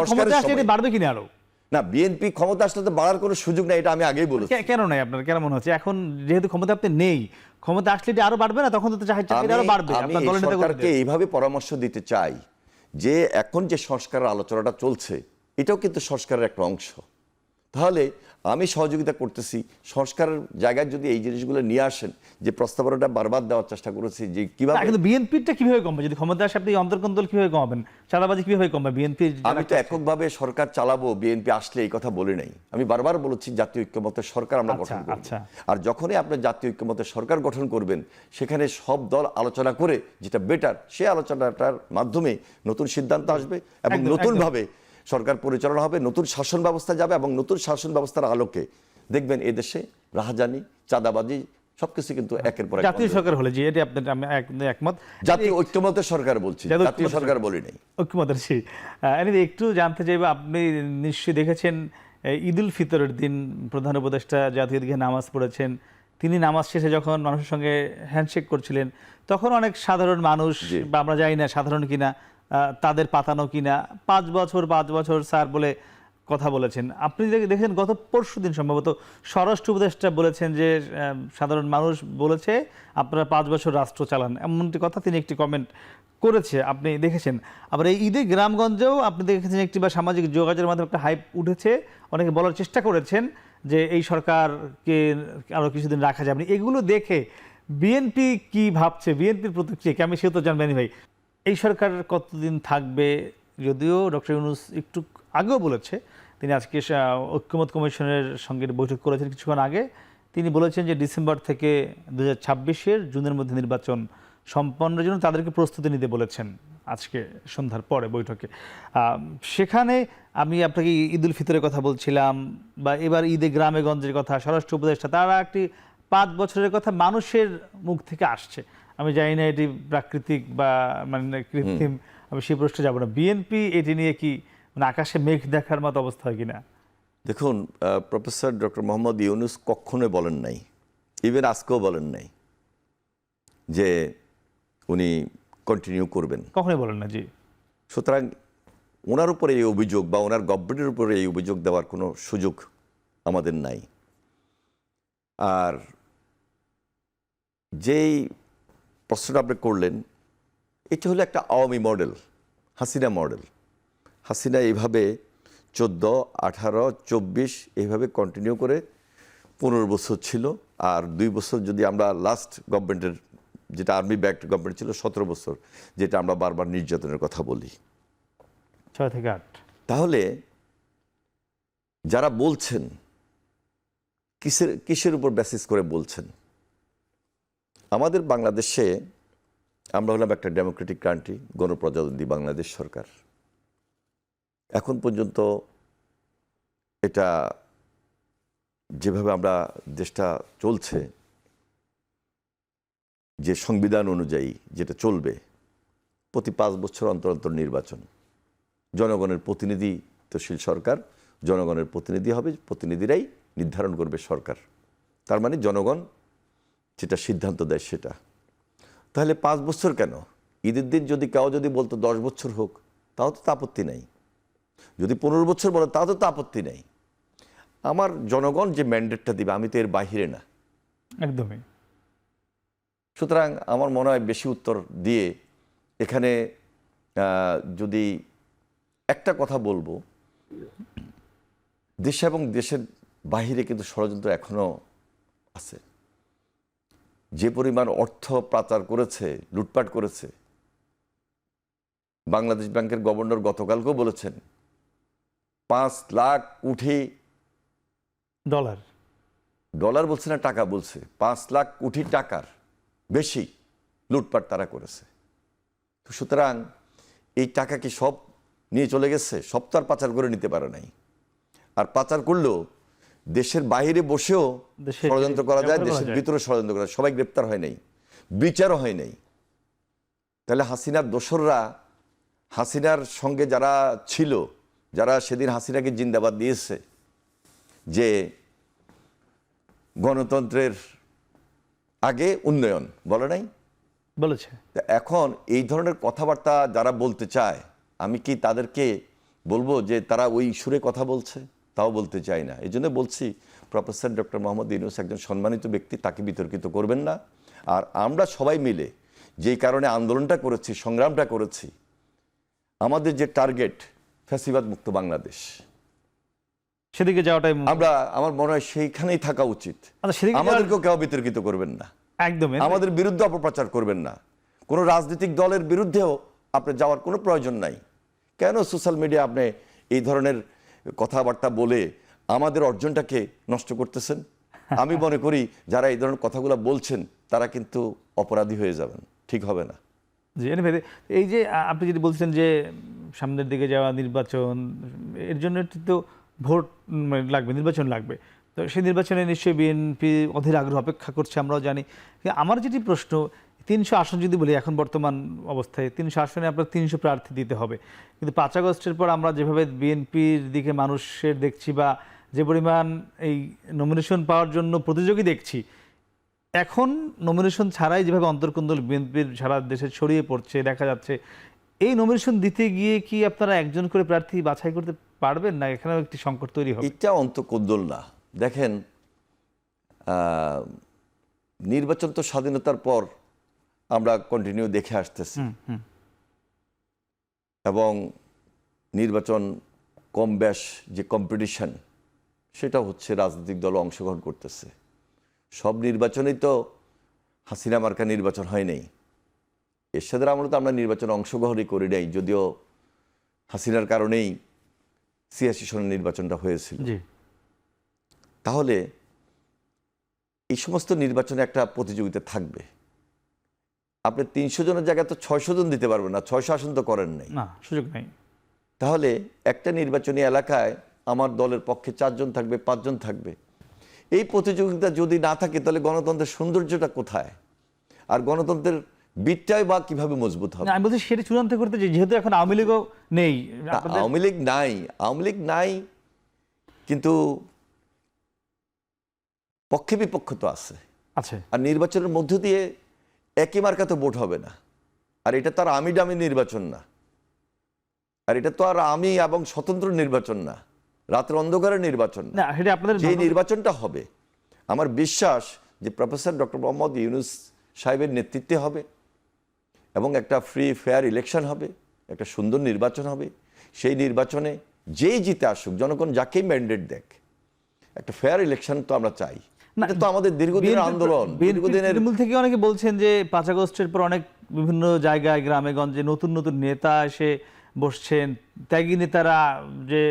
ক্ষমতা আসলে এটি বাড়বে কিনা আরো? না, বিএনপি ক্ষমতা আসলে তো বাড়ার কোনো সুযোগ নাই, এটা আমি আগেই বলেছি। কেন নাই আপনার কেন মনে হচ্ছে? এখন যেহেতু ক্ষমতা আপনি নেই, ক্ষমতা আসলে এটি আরো বাড়বে না? তখন তো চাহিদা আরো বাড়বে। আমি সরকারকে এইভাবে পরামর্শ দিতে চাই যে এখন যে সংস্কারের আলোচনাটা চলছে, এটাও কিন্তু সংস্কারের একটা অংশ। তাহলে আমি সহযোগিতা করতেছি, সংস্কারের জায়গায় যদি এই জিনিসগুলো নিয়ে আসেন, যে প্রস্তাবনাটা বারবার দেওয়ার চেষ্টা করেছি যে কিভাবে, কিন্তু বিএনপিটা কিভাবে কমবে যদি ক্ষমতা আসে? আপনি অন্তর্কন্ত দল কিভাবে কমাবেন? চাঁদাবাজি কিভাবে কমবে বিএনপি? আমি তো এককভাবে সরকার চালাবো বিএনপি আসলে এই কথা বলি নাই। আমি বারবার বলেছি জাতীয় ঐক্যমত্যের সরকার আমরা গঠন করব। আর যখনই আপনি জাতীয় ঐক্যমত্যের সরকার গঠন করবেন, সেখানে সব দল আলোচনা করে যেটা বেটার, সেই আলোচনাটার মাধ্যমে নতুন সিদ্ধান্ত আসবে এবং নতুনভাবে সরকার পরিচালনা হবে, নতুন শাসন ব্যবস্থা যাবে, এবং নতুন শাসন ব্যবস্থার আলোকে দেখবেন এদেশে রাহাজানি, চাঁদাবাজি সবকিছু কিন্তু একের পর এক। জাতীয় সরকার হলে যে, এটি আপনার আমি একমত। জাতীয় ঐক্যমত্যের সরকার বলছি, জাতীয় সরকার বলি নাই, ঐক্যমতের। একটু জানতে চাইবো, আপনি নিশ্চয়ই দেখেছেন ঈদুল ফিতরের দিন প্রধান উপদেষ্টা জাতীয় দিকে নামাজ পড়েছেন। তিনি নামাজ শেষে যখন মানুষের সঙ্গে হ্যান্ডশেক করছিলেন, তখন অনেক সাধারণ মানুষ, বা আমরা জানি না সাধারণ কিনা, তাদের পাতানো কিনা, 5 বছর স্যার বলে কথা বলেছেন। আপনি দেখেন গত পরশুদিন সম্ভবত স্বরাষ্ট্র উপদেষ্টা বলেছেন যে সাধারণ মানুষ বলেছে আপনারা 5 বছর রাষ্ট্র চালান, এমনটি কথা তিনি একটি কমেন্ট করেছে, আপনি দেখেছেন। আবার এই ঈদে গ্রামগঞ্জেও আপনি দেখেছেন একটি, বা সামাজিক যোগাযোগের মাধ্যমে একটা হাইপ উঠেছে, অনেকে বলার চেষ্টা করেছেন যে এই সরকারকে আরো কিছুদিন রাখা যাবে না, এগুলো দেখে বিএনপি কি ভাবছে, বিএনপির প্রতিক্রিয়া কি, আমি সে তো জানবেনি ভাই। এই সরকার কতদিন থাকবে? যদিও ডক্টর ইউনূস একটু আগেও বলেছে, তিনি আজকে ঐক্যমত কমিশনের সঙ্গে বৈঠক করেছেন কিছুক্ষণ আগে, তিনি বলেছেন যে ডিসেম্বর থেকে 2026-এর জুনের মধ্যে নির্বাচন সম্পন্নের জন্য তাদেরকে প্রস্তুতি নিতে বলেছেন আজকে সন্ধ্যার পরে বৈঠকে। সেখানে আমি আপনাকে ঈদ উল ফিতরের কথা বলছিলাম, বা এবার ঈদে গ্রামে গঞ্জের কথা, স্বরাষ্ট্র উপদেষ্টা তারা একটি 5 বছরের কথা মানুষের মুখ থেকে আসছে। আমি জানি না এটি প্রাকৃতিক বা মানে কৃত্রিম, আমি সেই প্রশ্নে যাব না। বিএনপি এটি নিয়ে কি মানে আকাশে মেঘ দেখার মতো অবস্থা হয় কিনা? দেখুন, প্রফেসর ডক্টর মোহাম্মদ ইউনূস কখনোই বলেন নাই, ইভেন আজকেও বলেন নাই যে উনি কন্টিনিউ করবেন, কখনোই বলেন না। জি, সুতরাং ওনার উপরে এই অভিযোগ বা ওনার গভর্নমেন্টের উপরে এই অভিযোগ দেওয়ার কোনো সুযোগ আমাদের নাই। আর যেই প্রশ্নটা আপনি করলেন, এটা হলো একটা আওয়ামী মডেল, হাসিনা মডেল। হাসিনা এইভাবে 14, 18, 24 এইভাবে কন্টিনিউ করে 15 বছর ছিল। আর 2 বছর যদি আমরা লাস্ট গভর্নমেন্টের, যেটা আর্মি ব্যাকড গভর্নমেন্ট ছিল, 17 বছর, যেটা আমরা বারবার নির্যাতনের কথা বলি। 6 থেকে 8। তাহলে যারা বলছেন, কিসের উপর বেসিস করে বলছেন? আমাদের বাংলাদেশে আমরা হলাম একটা ডেমোক্রেটিক কান্ট্রি, গণপ্রজাতন্ত্রী বাংলাদেশ সরকার। এখন পর্যন্ত এটা যেভাবে আমরা দেশটা চলছে, যে সংবিধান অনুযায়ী যেটা চলবে, প্রতি 5 বছর অন্তর অন্তর নির্বাচন, জনগণের প্রতিনিধিত্বশীল সরকার, জনগণের প্রতিনিধি হবে, প্রতিনিধিরাই নির্ধারণ করবে সরকার। তার মানে জনগণ যেটা সিদ্ধান্ত দেয় সেটা। তাহলে 5 বছর কেন? ঈদের দিন যদি কেউ যদি বলতো 10 বছর হোক, তাও তো আপত্তি নাই। যদি 15 বছর বলে, তাও তো আপত্তি নেই। আমার জনগণ যে ম্যান্ডেটটা দিবে, আমি তো এর বাহিরে না। একদমই। সুতরাং আমার মনে হয় বেশি উত্তর দিয়ে এখানে যদি একটা কথা বলবো, দেশে এবং দেশের বাহিরে কিন্তু ষড়যন্ত্র এখনো আছে। যে পরিমাণ অর্থ পাচার করেছে, লুটপাট করেছে, বাংলাদেশ ব্যাংকের গভর্নর গতকালকেও বলেছেন 5 লাখ কোটি ডলার বলছে না, টাকা বলছে, 5 লাখ কোটি টাকার বেশি লুটপাট তারা করেছে। সুতরাং এই টাকা কি সব নিয়ে চলে গেছে? সব তো আর পাচার করে নিতে পারে নাই। আর পাচার করলেও দেশের বাইরে বসেও ষড়যন্ত্র করা যায়, দেশের ভিতরে ষড়যন্ত্র করা যায়। সবাই গ্রেপ্তার হয় নাই, বিচারও হয় নাই। তাহলে হাসিনার দোসররা, হাসিনার সঙ্গে যারা ছিল, যারা সেদিন হাসিনাকে জিন্দাবাদ দিয়েছে, যে গণতন্ত্রের আগে উন্নয়ন বলে নাই, বলেছে। এখন এই ধরনের কথাবার্তা যারা বলতে চায়, আমি কি তাদেরকে বলবো যে তারা ওই সুরে কথা বলছে? তাও বলতে চাই না। এই জন্য বলছি, প্রফেসর ডক্টর মোহাম্মদ ইউনূস একজন সম্মানিত ব্যক্তি, তাকে বিতর্কিত করবেন না। আর আমরা সবাই মিলে যেই কারণে আন্দোলনটা করেছি, সংগ্রামটা করেছি, আমাদের যে টার্গেট ফ্যাসিবাদ মুক্ত বাংলাদেশ, সেদিকে যাওয়াটাই আমার মনে হয় সেইখানেই থাকা উচিত। আমাদেরকেও কেউ বিতর্কিত করবেন না, একদমই আমাদের বিরুদ্ধে অপপ্রচার করবেন না। কোনো রাজনৈতিক দলের বিরুদ্ধেও আপনি যাওয়ার কোনো প্রয়োজন নাই। কেন সোশ্যাল মিডিয়া আপনি এই ধরনের কথাবার্তা বলে আমাদের অর্জনটাকে নষ্ট করতেছেন? আমি মনে করি যারা এই ধরনের কথাগুলো বলছেন তারা কিন্তু অপরাধী হয়ে যাবেন, ঠিক হবে না। জি, এই যে আপনি যদি বলছেন যে সামনের দিকে যাওয়া নির্বাচন, এর জন্য তো ভোট লাগবে, নির্বাচন লাগবে, তো সেই নির্বাচনে নিশ্চয়ই বিএনপি অধীর আগ্রহ অপেক্ষা করছে, আমরাও জানি। আমার যেটি প্রশ্ন, 300 আসন যদি বলি এখন বর্তমান অবস্থায়, 300 আসনে আপনার 300 প্রার্থী দিতে হবে, কিন্তু 5 আগস্টের পর আমরা যেভাবে বিএনপির দিকে মানুষের দেখছি, বা যে পরিমাণ এই নমিনেশন পাওয়ার জন্য প্রতিযোগী দেখছি, এখন নমিনেশন ছাড়াই যেভাবে অন্তর্কন্দল বিএনপির সারা দেশে ছড়িয়ে পড়ছে দেখা যাচ্ছে, এই নমিনেশন দিতে গিয়ে কি আপনারা একজন করে প্রার্থী বাছাই করতে পারবেন না? এখানেও একটি সংকট তৈরি হবে। এটা অন্তর্কন্দল না। দেখেন, নির্বাচন তো স্বাধীনতার পর আমরা কন্টিনিউ দেখে আসতেছি, এবং নির্বাচন কম বেশ যে কম্পিটিশন, সেটা হচ্ছে রাজনৈতিক দল অংশগ্রহণ করতেছে। সব নির্বাচনেই তো হাসিনা মার্কা নির্বাচন হয় নাই। এরশাদের আমলে তো আমরা নির্বাচনে অংশগ্রহণই করি নাই, যদিও হাসিনার কারণেই ৮৬ সনের নির্বাচনটা হয়েছিল। জি। তাহলে এই সমস্ত নির্বাচনে একটা প্রতিযোগিতা থাকবে। আপনি ৩০০ জনের জায়গায় তো ৬০০ জন দিতে পারবেন না, ৬০০ আসন তো করেন নাই। না, সুযোগ নেই। তাহলে একটা নির্বাচনী এলাকায় আমার দলের পক্ষে ৪ জন থাকবে, ৫ জন থাকবে। এই প্রতিযোগিতা যদি না থাকে তাহলে গণতন্ত্রের সৌন্দর্যটা কোথায়? আর গণতন্ত্রের বিটটাই বা কিভাবে মজবুত হবে? না, আমি বলছি সেটা চূড়ান্ত করতে চাই, যেহেতু এখন আওয়ামী লীগও নেই। না, আওয়ামী লীগ নাই, কিন্তু পক্ষে বিপক্ষ তো আছে। আছে। আর নির্বাচনের মধ্য দিয়ে একই মার্কা তো ভোট হবে না। আর এটা তো আর আমি ডামি নির্বাচন না, আর এটা তো আর আমি এবং স্বতন্ত্র নির্বাচন না, রাতের অন্ধকারের নির্বাচন না। না, সেটা আপনাদের যে নির্বাচনটা হবে, আমার বিশ্বাস যে প্রফেসর ডক্টর মোহাম্মদ ইউনূস সাহেবের নেতৃত্বে হবে এবং একটা ফ্রি ফেয়ার ইলেকশন হবে, একটা সুন্দর নির্বাচন হবে। সেই নির্বাচনে যেই জিতে আসুক, জনগণ যাকেই ম্যান্ডেট দেখ, একটা ফেয়ার ইলেকশন তো আমরা চাই। না, এটা তো আমাদের দীর্ঘদিনের আন্দোলন, দীর্ঘদিনের। তৃণমূল থেকে অনেকে বলছেন যে ৫ আগস্টের পর অনেক বিভিন্ন জায়গায় গ্রামে গঞ্জে নতুন নতুন নেতা এসে বসছেন, ত্যাগী নেতারা যে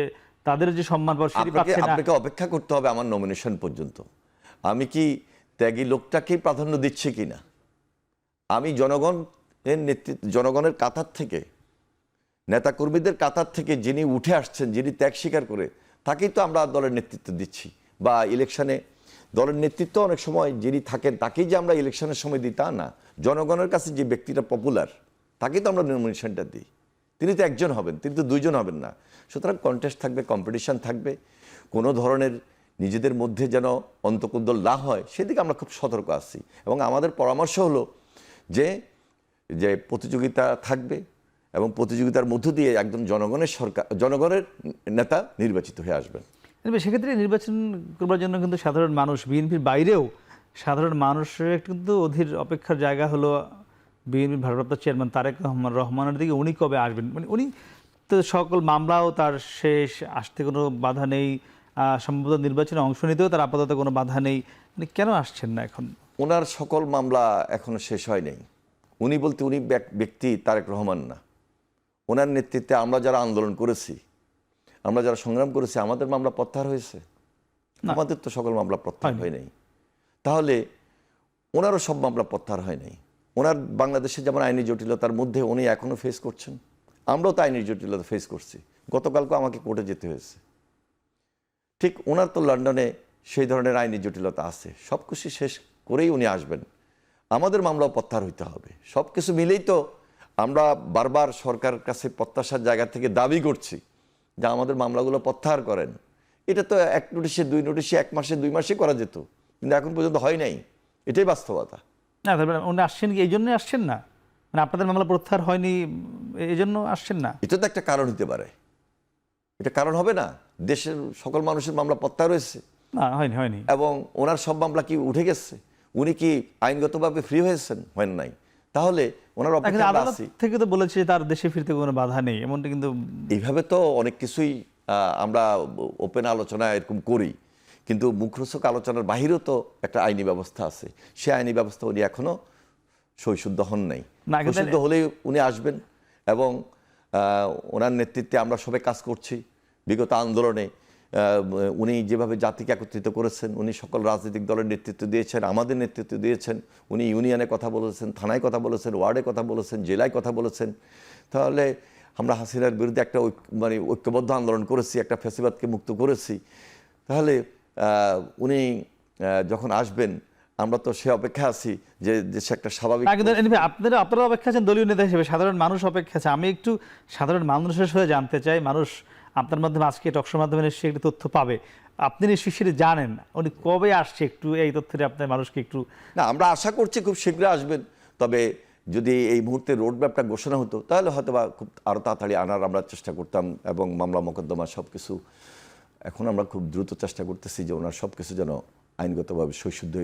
তাদের যে সম্মান পাওয়া সেটি পাচ্ছে না। আপনাকে অপেক্ষা করতে হবে আমার নমিনেশন পর্যন্ত। আমি কি ত্যাগী লোকটাকেই প্রাধান্য দিচ্ছি কিনা? আমি জনগণের কাতার থেকে, নেতাকর্মীদের কাতার থেকে যিনি উঠে আসছেন, যিনি ত্যাগ স্বীকার করে, তাকেই তো আমরা দলের নেতৃত্ব দিচ্ছি। বা ইলেকশনে দলের নেতৃত্ব অনেক সময় যিনি থাকেন তাকেই যে আমরা ইলেকশনের সময় দিই তা না। জনগণের কাছে যে ব্যক্তিটা পপুলার তাকেই তো আমরা নমিনেশনটা দিই। তিনি তো একজন হবেন, তিনি তো দুইজন হবেন না। সুতরাং কন্টেস্ট থাকবে, কম্পিটিশন থাকবে, কোনো ধরনের নিজেদের মধ্যে যেন অন্তর্কোন্দল না হয় সেদিকে আমরা খুব সতর্ক আছি। এবং আমাদের পরামর্শ হলো যে যে প্রতিযোগিতা থাকবে এবং প্রতিযোগিতার মধ্য দিয়ে একজন জনগণের নেতা নির্বাচিত হয়ে আসবেন। সেক্ষেত্রে নির্বাচন করবার জন্য কিন্তু সাধারণ মানুষ, বিএনপির বাইরেও সাধারণ মানুষের কিন্তু অধীর অপেক্ষার জায়গা হলো বিএনপির ভারপ্রাপ্ত চেয়ারম্যান তারেক রহমানের দিকে উনি কবে আসবেন। মানে উনি তো সকল মামলাও তার শেষ, আসতে কোনো বাধা নেই, সম্ভবত নির্বাচনে অংশ নিতেও তার আপাতত কোনো বাধা নেই। মানে কেন আসছেন না এখন? ওনার সকল মামলা এখনো শেষ হয় নাই। উনি বলতে উনি ব্যক্তি তারেক রহমান না। ওনার নেতৃত্বে আমরা যারা আন্দোলন করেছি, আমরা যারা সংগ্রাম করেছি, আমাদের মামলা প্রত্যাহার হয়েছে? আমাদের তো সকল মামলা প্রত্যাহার হয় নাই। তাহলে ওনারও সব মামলা প্রত্যাহার হয় নাই। ওনার বাংলাদেশে যেমন আইনি জটিলতার মধ্যে উনি এখনও ফেস করছেন, আমরাও তো আইনি জটিলতা ফেস করছি। গতকালকে আমাকে কোর্টে যেতে হয়েছে। ঠিক ওনার তো লন্ডনে সেই ধরনের আইনি জটিলতা আছে। সব কিছু শেষ করেই উনি আসবেন। আমাদের মামলাও প্রত্যাহার হইতে হবে। সব কিছু মিলেই তো আমরা বারবার সরকারের কাছে প্রত্যাশার জায়গা থেকে দাবি করছি যে আমাদের মামলাগুলো প্রত্যাহার করেন। এটা তো ১ নোটিশে, ২ নোটিশে, ১ মাসে, ২ মাসে করা যেত, কিন্তু এখন পর্যন্ত হয় নাই। এটাই বাস্তবতা। না, তারপরে উনি আসছেন কি এই জন্যই আসছেন না? মানে আপনাদের মামলা প্রত্যাহার হয়নি এই জন্য আসছেন না? এটা তো একটা কারণ হতে পারে। এটা কারণ হবে না? দেশের সকল মানুষের মামলা প্রত্যাহার হয়েছে না, হয়নি। এবং ওনার সব মামলা কি উঠে গেছে? উনি কি আইনগতভাবে ফ্রি হয়েছেন? হয় নাই। তাহলে ওনার অপেক্ষা আদালত থেকে তো বলেছে তার দেশে ফিরতে কোনো বাধা নেই, এমনটা কিন্তু এইভাবে তো অনেক কিছুই আমরা ওপেন আলোচনা এরকম করি, কিন্তু মুখরোচক আলোচনার বাহিরেও তো একটা আইনি ব্যবস্থা আছে। সে আইনি ব্যবস্থা উনি এখনো সহিশুদ্ধ হন নাই। সহিশুদ্ধ হলেই উনি আসবেন এবং ওনার নেতৃত্বে আমরা সবাই কাজ করছি। বিগত আন্দোলনে উনি যেভাবে জাতিকে একত্রিত করেছেন, উনি সকল রাজনৈতিক দলের নেতৃত্ব দিয়েছেন, আমাদের নেতৃত্ব দিয়েছেন। উনি ইউনিয়নে কথা বলেছেন, থানায় কথা বলেছেন, ওয়ার্ডে কথা বলেছেন, জেলায় কথা বলেছেন। তাহলে আমরা হাসিনার বিরুদ্ধে একটা ঐক্যবদ্ধ আন্দোলন করেছি, একটা ফ্যাসিবাদকে মুক্ত করেছি। তাহলে উনি যখন আসবেন আমরা তো সে অপেক্ষা আছি যে দেশে একটা স্বাভাবিক। আপনারা অপেক্ষা আছেন দলীয় নেতা হিসেবে, সাধারণ মানুষ অপেক্ষা আছে। আমি একটু সাধারণ মানুষের সাথে জানতে চাই, মানুষ আপনার মাধ্যমে আজকে টকশোর মাধ্যমে নিশ্চয়ই একটু তথ্য পাবে, আপনি নিশ্চয়ই সেটা জানেন উনি কবে আসছে, একটু এই তথ্যটা আপনার মানুষকে একটু। না, আমরা আশা করছি খুব শীঘ্রই আসবেন। তবে যদি এই মুহূর্তে রোড ম্যাপটা ঘোষণা হতো তাহলে হয়তো বা খুব আরও তাড়াতাড়ি আনার আমরা চেষ্টা করতাম এবং মামলা মোকদ্দমা সব কিছু এখন আমরা খুব দ্রুত চেষ্টা করতেছি যে ওনার সব কিছু যেন আইনগতভাবে সহিশুদ্ধ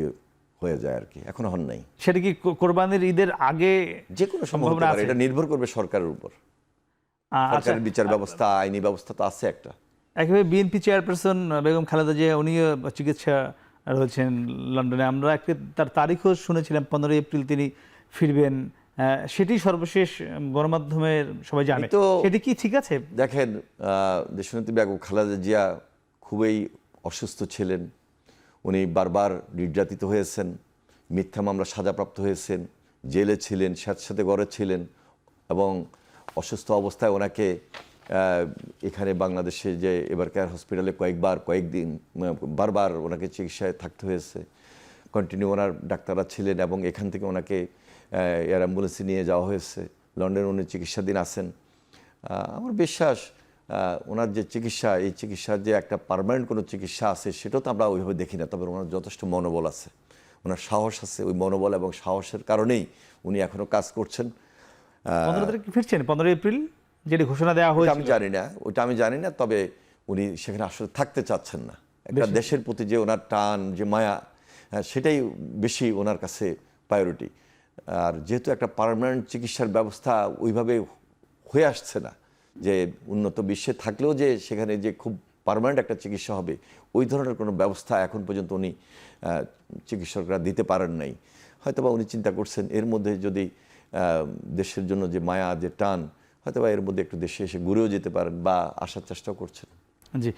হয়ে যায় আর কি। এখনো হন নাই। সেটা কি কোরবানির ঈদের আগে যে কোনো সম্ভাবনা আছে? এটা নির্ভর করবে সরকারের উপর। সরকারের বিচার ব্যবস্থা, আইনি ব্যবস্থা তো আছে একটা। একেবারে বিএনপি চেয়ারপারসন বেগম খালেদা জিয়া উনিও চিকিৎসা রয়েছেন লন্ডনে। আমরা তার তারিখও শুনেছিলাম 15 এপ্রিল তিনি ফিরবেন। সেটি সর্বশেষ গণমাধ্যমের সবাই জানে। তো সেটি কি ঠিক আছে? দেখেন, দেশনেত্রী বেগম খালেদা জিয়া খুবই অসুস্থ ছিলেন। উনি বারবার নির্যাতিত হয়েছেন, মিথ্যা মামলা সাজাপ্রাপ্ত হয়েছেন, জেলে ছিলেন, স্যাঁতস্যাঁতে ঘরে ছিলেন এবং অসুস্থ অবস্থায় ওনাকে এখানে বাংলাদেশে যে এবার কেয়ার হসপিটালে কয়েকদিন বারবার ওনাকে চিকিৎসায় থাকতে হয়েছে। কন্টিনিউ ওনার ডাক্তাররা ছিলেন এবং এখান থেকে ওনাকে এয়ার অ্যাম্বুলেন্সে নিয়ে যাওয়া হয়েছে। লন্ডনে উনি চিকিৎসাধীন আছেন। আমার বিশ্বাস ওনার যে চিকিৎসা, এই চিকিৎসার যে একটা পার্মানেন্ট কোনো চিকিৎসা আছে সেটাও তো আমরা ওইভাবে দেখি না। তবে ওনার যথেষ্ট মনোবল আছে, ওনার সাহস আছে। ওই মনোবল এবং সাহসের কারণেই উনি এখনও কাজ করছেন। 15 তারিখে ফিরছেন, 15 এপ্রিল যেটি ঘোষণা দেওয়া ওটা হয়েছিল। আমি জানি না, তবে উনি সেখানে আসলে থাকতে চাচ্ছেন না। একটা দেশের প্রতি যে ওনার টান, যে মায়া, সেটাই বেশি ওনার কাছে প্রায়োরিটি। আর যেহেতু একটা পার্মানেন্ট চিকিৎসার ব্যবস্থা ওইভাবে হয়ে আসছে না, যে উন্নত বিশ্বে থাকলেও যে সেখানে যে খুব পার্মানেন্ট একটা চিকিৎসা হবে, ওই ধরনের কোনো ব্যবস্থা এখন পর্যন্ত উনি চিকিৎসকরা দিতে পারেন নাই। হয়তোবা উনি চিন্তা করছেন এর মধ্যে যদি দেশের জন্য যে মায়া, যে টান, হয়তোবা এর মধ্যে একটু দেশে এসে ঘুরেও যেতে পারেন বা আসার চেষ্টাও করছেন। জি,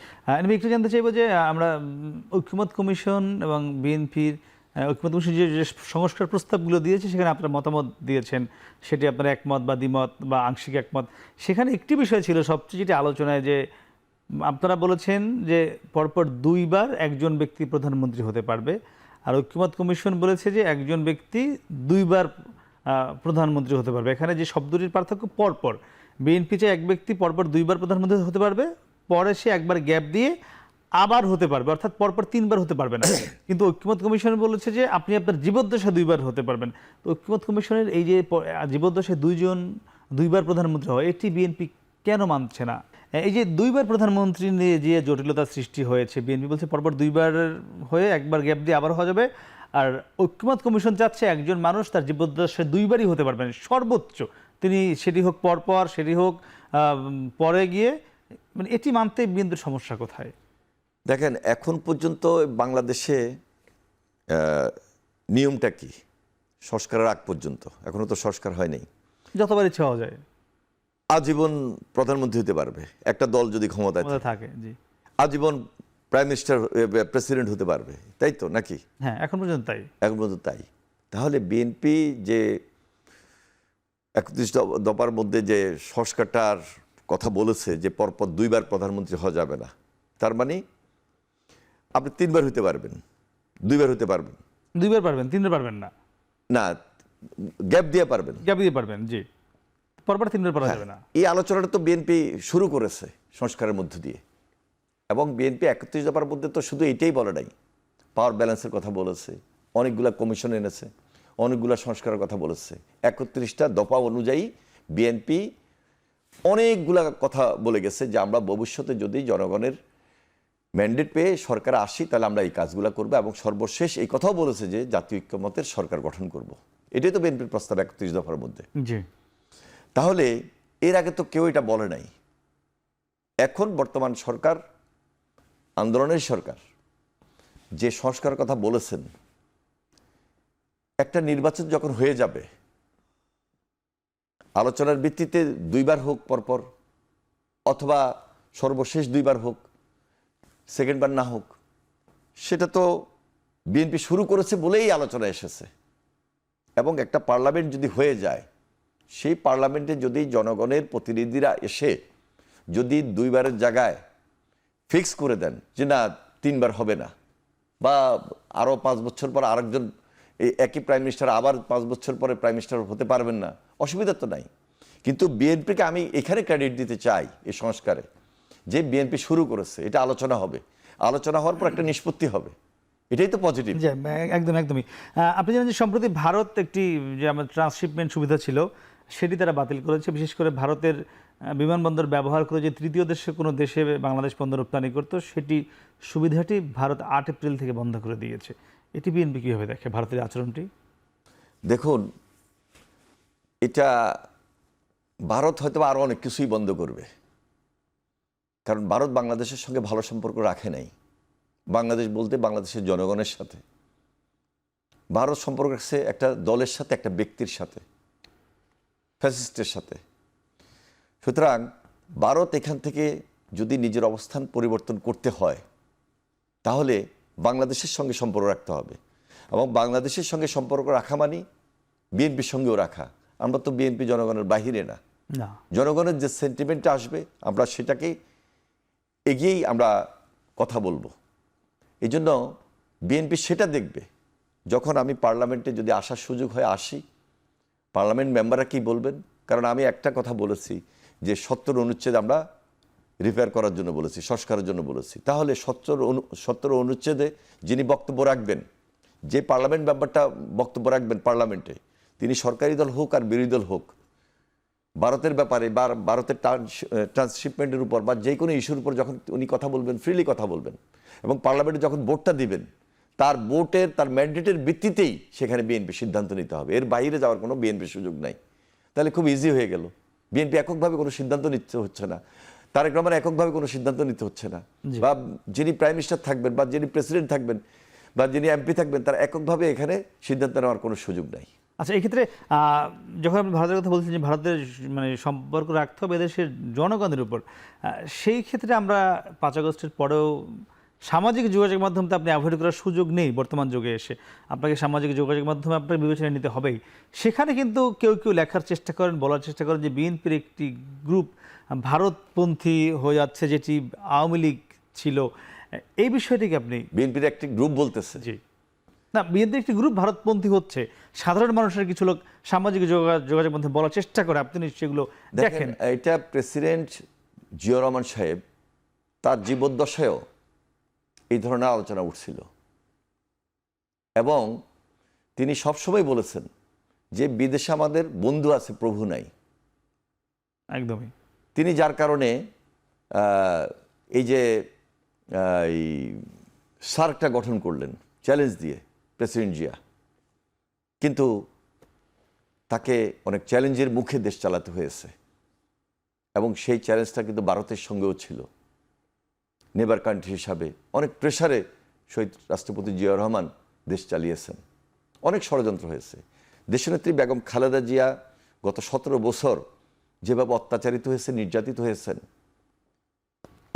আমি একটু জানতে চাইবো যে আমরা ঐক্যমত কমিশন এবং বিএনপির ঐক্যমত কমিশন যে সংস্কার প্রস্তাবগুলো দিয়েছে সেখানে আপনারা মতামত দিয়েছেন, সেটি আপনার একমত বা দ্বিমত বা আংশিক একমত। সেখানে একটি বিষয় ছিল সবচেয়ে যেটি আলোচনায়, যে আপনারা বলেছেন যে পরপর 2বার একজন ব্যক্তি প্রধানমন্ত্রী হতে পারবে, আর ঐক্যমত কমিশন বলেছে যে একজন ব্যক্তি 2বার প্রধানমন্ত্রী হতে পারবে। এখানে যে শব্দটির পার্থক্য, পরপর বিএনপি চায় এক ব্যক্তি পরপর 2বার প্রধানমন্ত্রী হতে পারবে, পরে সে একবার গ্যাপ দিয়ে আবার হতে পারবে, অর্থাৎ পরপর 3বার হতে পারবে না। কিন্তু ঐক্যমত কমিশন বলেছে যে আপনি আপনার জীবদ্দশায় 2বার হতে পারবেন। তো ঐক্যমত কমিশনের এই যে জীবদ্দশায় 2বার প্রধানমন্ত্রী হয়, এটি বিএনপি কেন মানছে না? এই যে 2বার প্রধানমন্ত্রী নিয়ে যে জটিলতা সৃষ্টি হয়েছে, বিএনপি বলছে পরপর 2বার হয়ে একবার গ্যাপ দিয়ে আবার হওয়া যাবে, আর ঐক্যমত কমিশন চাচ্ছে একজন মানুষ তার জীবদ্দশায় 2বারই হতে পারবেন সর্বোচ্চ, তিনি সেটি হোক পরপর, সেটি হোক পরে গিয়ে। মানে এটি মানতে বিএনপির সমস্যা কোথায়? দেখেন, এখন পর্যন্ত বাংলাদেশে নিয়মটা কি, সংস্কারের আগ পর্যন্ত এখনো তো সংস্কার হয়নি। যতবার ইচ্ছা হওয়া যায়, আজীবন প্রধানমন্ত্রী হতে পারবে একটা দল যদি ক্ষমতায় থাকে। জি, আজীবন প্রাইম মিনিস্টার, প্রেসিডেন্ট হতে পারবে, তাই তো নাকি? হ্যাঁ, এখন পর্যন্ত তাই। এখন পর্যন্ত তাই। তাহলে বিএনপি যে 31 দফার মধ্যে যে সংস্কারটার কথা বলেছে, যে পরপর 2বার প্রধানমন্ত্রী হওয়া যাবে না, তার মানে আপনি 3বার হতে পারবেন, 2বার হতে পারবেন, 2বার পারবেন, 3বার পারবেন না। না, গ্যাপ দিয়ে পারবেন, গ্যাপ দিয়ে পারবেন। জি, পরপর 3বার পারা যাবে না। এই আলোচনাটা তো বিএনপি শুরু করেছে সংস্কারের মধ্য দিয়ে। এবং বিএনপি 31 দফার মধ্যে তো শুধু এটাই বলে নাই, পাওয়ার ব্যালেন্সের কথা বলেছে, অনেকগুলা কমিশন এনেছে, অনেকগুলা সংস্কারের কথা বলেছে। 31টা দফা অনুযায়ী বিএনপি অনেকগুলা কথা বলে গেছে যে আমরা ভবিষ্যতে যদি জনগণের ম্যান্ডেট পেয়ে সরকারে আসি তাহলে আমরা এই কাজগুলো করবো, এবং সর্বশেষ এই কথাও বলেছে যে জাতীয় ঐক্যমতের সরকার গঠন করব। এটাই তো বিএনপির প্রস্তাব 31 দফার মধ্যে। জি, তাহলে এর আগে তো কেউ এটা বলে নাই। এখন বর্তমান সরকার, আন্দোলনের সরকার, যে সংস্কার কথা বলেছেন, একটা নির্বাচন যখন হয়ে যাবে, আলোচনার ভিত্তিতে 2বার হোক পরপর, অথবা সর্বশেষ 2বার হোক, সেকেন্ডবার না হোক, সেটা তো বিএনপি শুরু করেছে বলেই আলোচনা এসেছে। এবং একটা পার্লামেন্ট যদি হয়ে যায়, সেই পার্লামেন্টে যদি জনগণের প্রতিনিধিরা এসে যদি 2বারের জায়গায় ফিক্স করে দেন যে না 3বার হবে না, বা আরও 5 বছর পর আরেকজন এই একই প্রাইম মিনিস্টার আবার 5 বছর পরে প্রাইম মিনিস্টার হতে পারবেন না, অসুবিধা তো নাই। কিন্তু বিএনপিকে আমি এখানে ক্রেডিট দিতে চাই এই সংস্কারে, যে বিএনপি শুরু করেছে, এটা আলোচনা হবে, আলোচনা হওয়ার পর একটা নিষ্পত্তি হবে, এটাই তো পজিটিভ। একদম একদমই। আপনি জানেন যে সম্প্রতি ভারত একটি যে আমাদের ট্রান্সশিপমেন্ট সুবিধা ছিল সেটি তারা বাতিল করেছে। বিশেষ করে ভারতের বিমানবন্দর ব্যবহার করে যে তৃতীয় দেশে কোনো দেশে বাংলাদেশ পণ্য রপ্তানি করতো, সেটি সুবিধাটি ভারত 8 এপ্রিল থেকে বন্ধ করে দিয়েছে। এটি বিএনপি কীভাবে দেখে ভারতের আচরণটি? দেখুন, এটা ভারত হয়তো আরও অনেক কিছুই বন্ধ করবে, কারণ ভারত বাংলাদেশের সঙ্গে ভালো সম্পর্ক রাখে নাই। বাংলাদেশ বলতে বাংলাদেশের জনগণের সাথে, ভারত সম্পর্ক রাখছে একটা দলের সাথে, একটা ব্যক্তির সাথে, ফ্যাসিস্টের সাথে। সুতরাং ভারত এখান থেকে যদি নিজের অবস্থান পরিবর্তন করতে হয় তাহলে বাংলাদেশের সঙ্গে সম্পর্ক রাখতে হবে, এবং বাংলাদেশের সঙ্গে সম্পর্ক রাখা মানে বিএনপির সঙ্গেও রাখা। আমরা তো বিএনপি জনগণের বাহিরে না, জনগণের যে সেন্টিমেন্টটা আসবে আমরা সেটাকেই এগিয়েই আমরা কথা বলবো। এই জন্য বিএনপি সেটা দেখবে। যখন আমি পার্লামেন্টে যদি আসার সুযোগ হয় আসি, পার্লামেন্ট মেম্বাররা কী বলবেন, কারণ আমি একটা কথা বলেছি যে 70 অনুচ্ছেদ আমরা রিপেয়ার করার জন্য বলেছি, সংস্কারের জন্য বলেছি। তাহলে 70 অনুচ্ছেদে যিনি বক্তব্য রাখবেন, যে পার্লামেন্ট মেম্বারটা বক্তব্য রাখবেন পার্লামেন্টে, তিনি সরকারি দল হোক আর বিরোধী দল হোক, ভারতের ব্যাপারে বা ভারতের ট্রান্সশিপমেন্টের উপর বা যে কোনো ইস্যুর উপর যখন উনি কথা বলবেন, ফ্রিলি কথা বলবেন, এবং পার্লামেন্টে যখন ভোটটা দিবেন তার ভোটের, তার ম্যান্ডেটের ভিত্তিতেই সেখানে বিএনপি সিদ্ধান্ত নিতে হবে। এর বাইরে যাওয়ার কোনো বিএনপির সুযোগ নাই। তাহলে খুব ইজি হয়ে গেল। বিএনপি এককভাবে কোনো সিদ্ধান্ত নিতে হচ্ছে না, তারেক রহমান এককভাবে কোনো সিদ্ধান্ত নিতে হচ্ছে না, বা যিনি প্রাইম মিনিস্টার থাকবেন বা যিনি প্রেসিডেন্ট থাকবেন বা যিনি এমপি থাকবেন তারা এককভাবে এখানে সিদ্ধান্ত নেওয়ার কোনো সুযোগ নাই। আচ্ছা, এই ক্ষেত্রে যখন আপনি ভারতের কথা বলছেন যে ভারতের মানে সম্পর্ক রাখতে হবে এদেশের জনগণের উপর, সেই ক্ষেত্রে আমরা 5 আগস্টের পরেও সামাজিক যোগাযোগ মাধ্যম তো আপনি অ্যাভয়েড করার সুযোগ নেই। বর্তমান যুগে এসে আপনাকে সামাজিক যোগাযোগ মাধ্যমে আপনাকে বিবেচনা নিতে হবেই। সেখানে কিন্তু কেউ কেউ লেখার চেষ্টা করেন, বলার চেষ্টা করেন যে বিএনপির একটি গ্রুপ ভারতপন্থী হয়ে যাচ্ছে, যেটি আওয়ামী লীগ ছিল। এই বিষয়টিকে আপনি বিএনপির একটি গ্রুপ বলতেছে? জি না, বিএনপির একটি গ্রুপ ভারতপন্থী হচ্ছে, সাধারণ মানুষের কিছু লোক সামাজিক যোগাযোগ মাধ্যমে বলার চেষ্টা করে, আপনি সেগুলো দেখেন। এটা প্রেসিডেন্ট জিয়াউর রহমান সাহেব তার জীবদ্দশায়ও এই ধরনের আলোচনা উঠছিল, এবং তিনি সবসময় বলেছেন যে বিদেশে আমাদের বন্ধু আছে, প্রভু নাই। একদমই। তিনি যার কারণে এই যে এই সার্কটা গঠন করলেন চ্যালেঞ্জ দিয়ে প্রেসিডেন্ট জিয়া, কিন্তু তাকে অনেক চ্যালেঞ্জের মুখে দেশ চালাতে হয়েছে, এবং সেই চ্যালেঞ্জটা কিন্তু ভারতের সঙ্গেও ছিল। নেবার কান্ট্রি হিসাবে অনেক প্রেসারে শহীদ রাষ্ট্রপতি জিয়াউর রহমান দেশ চালিয়েছেন, অনেক ষড়যন্ত্র হয়েছে। দেশনেত্রী বেগম খালেদা জিয়া গত 17 বছর যেভাবে অত্যাচারিত হয়েছে, নির্যাতিত হয়েছেন,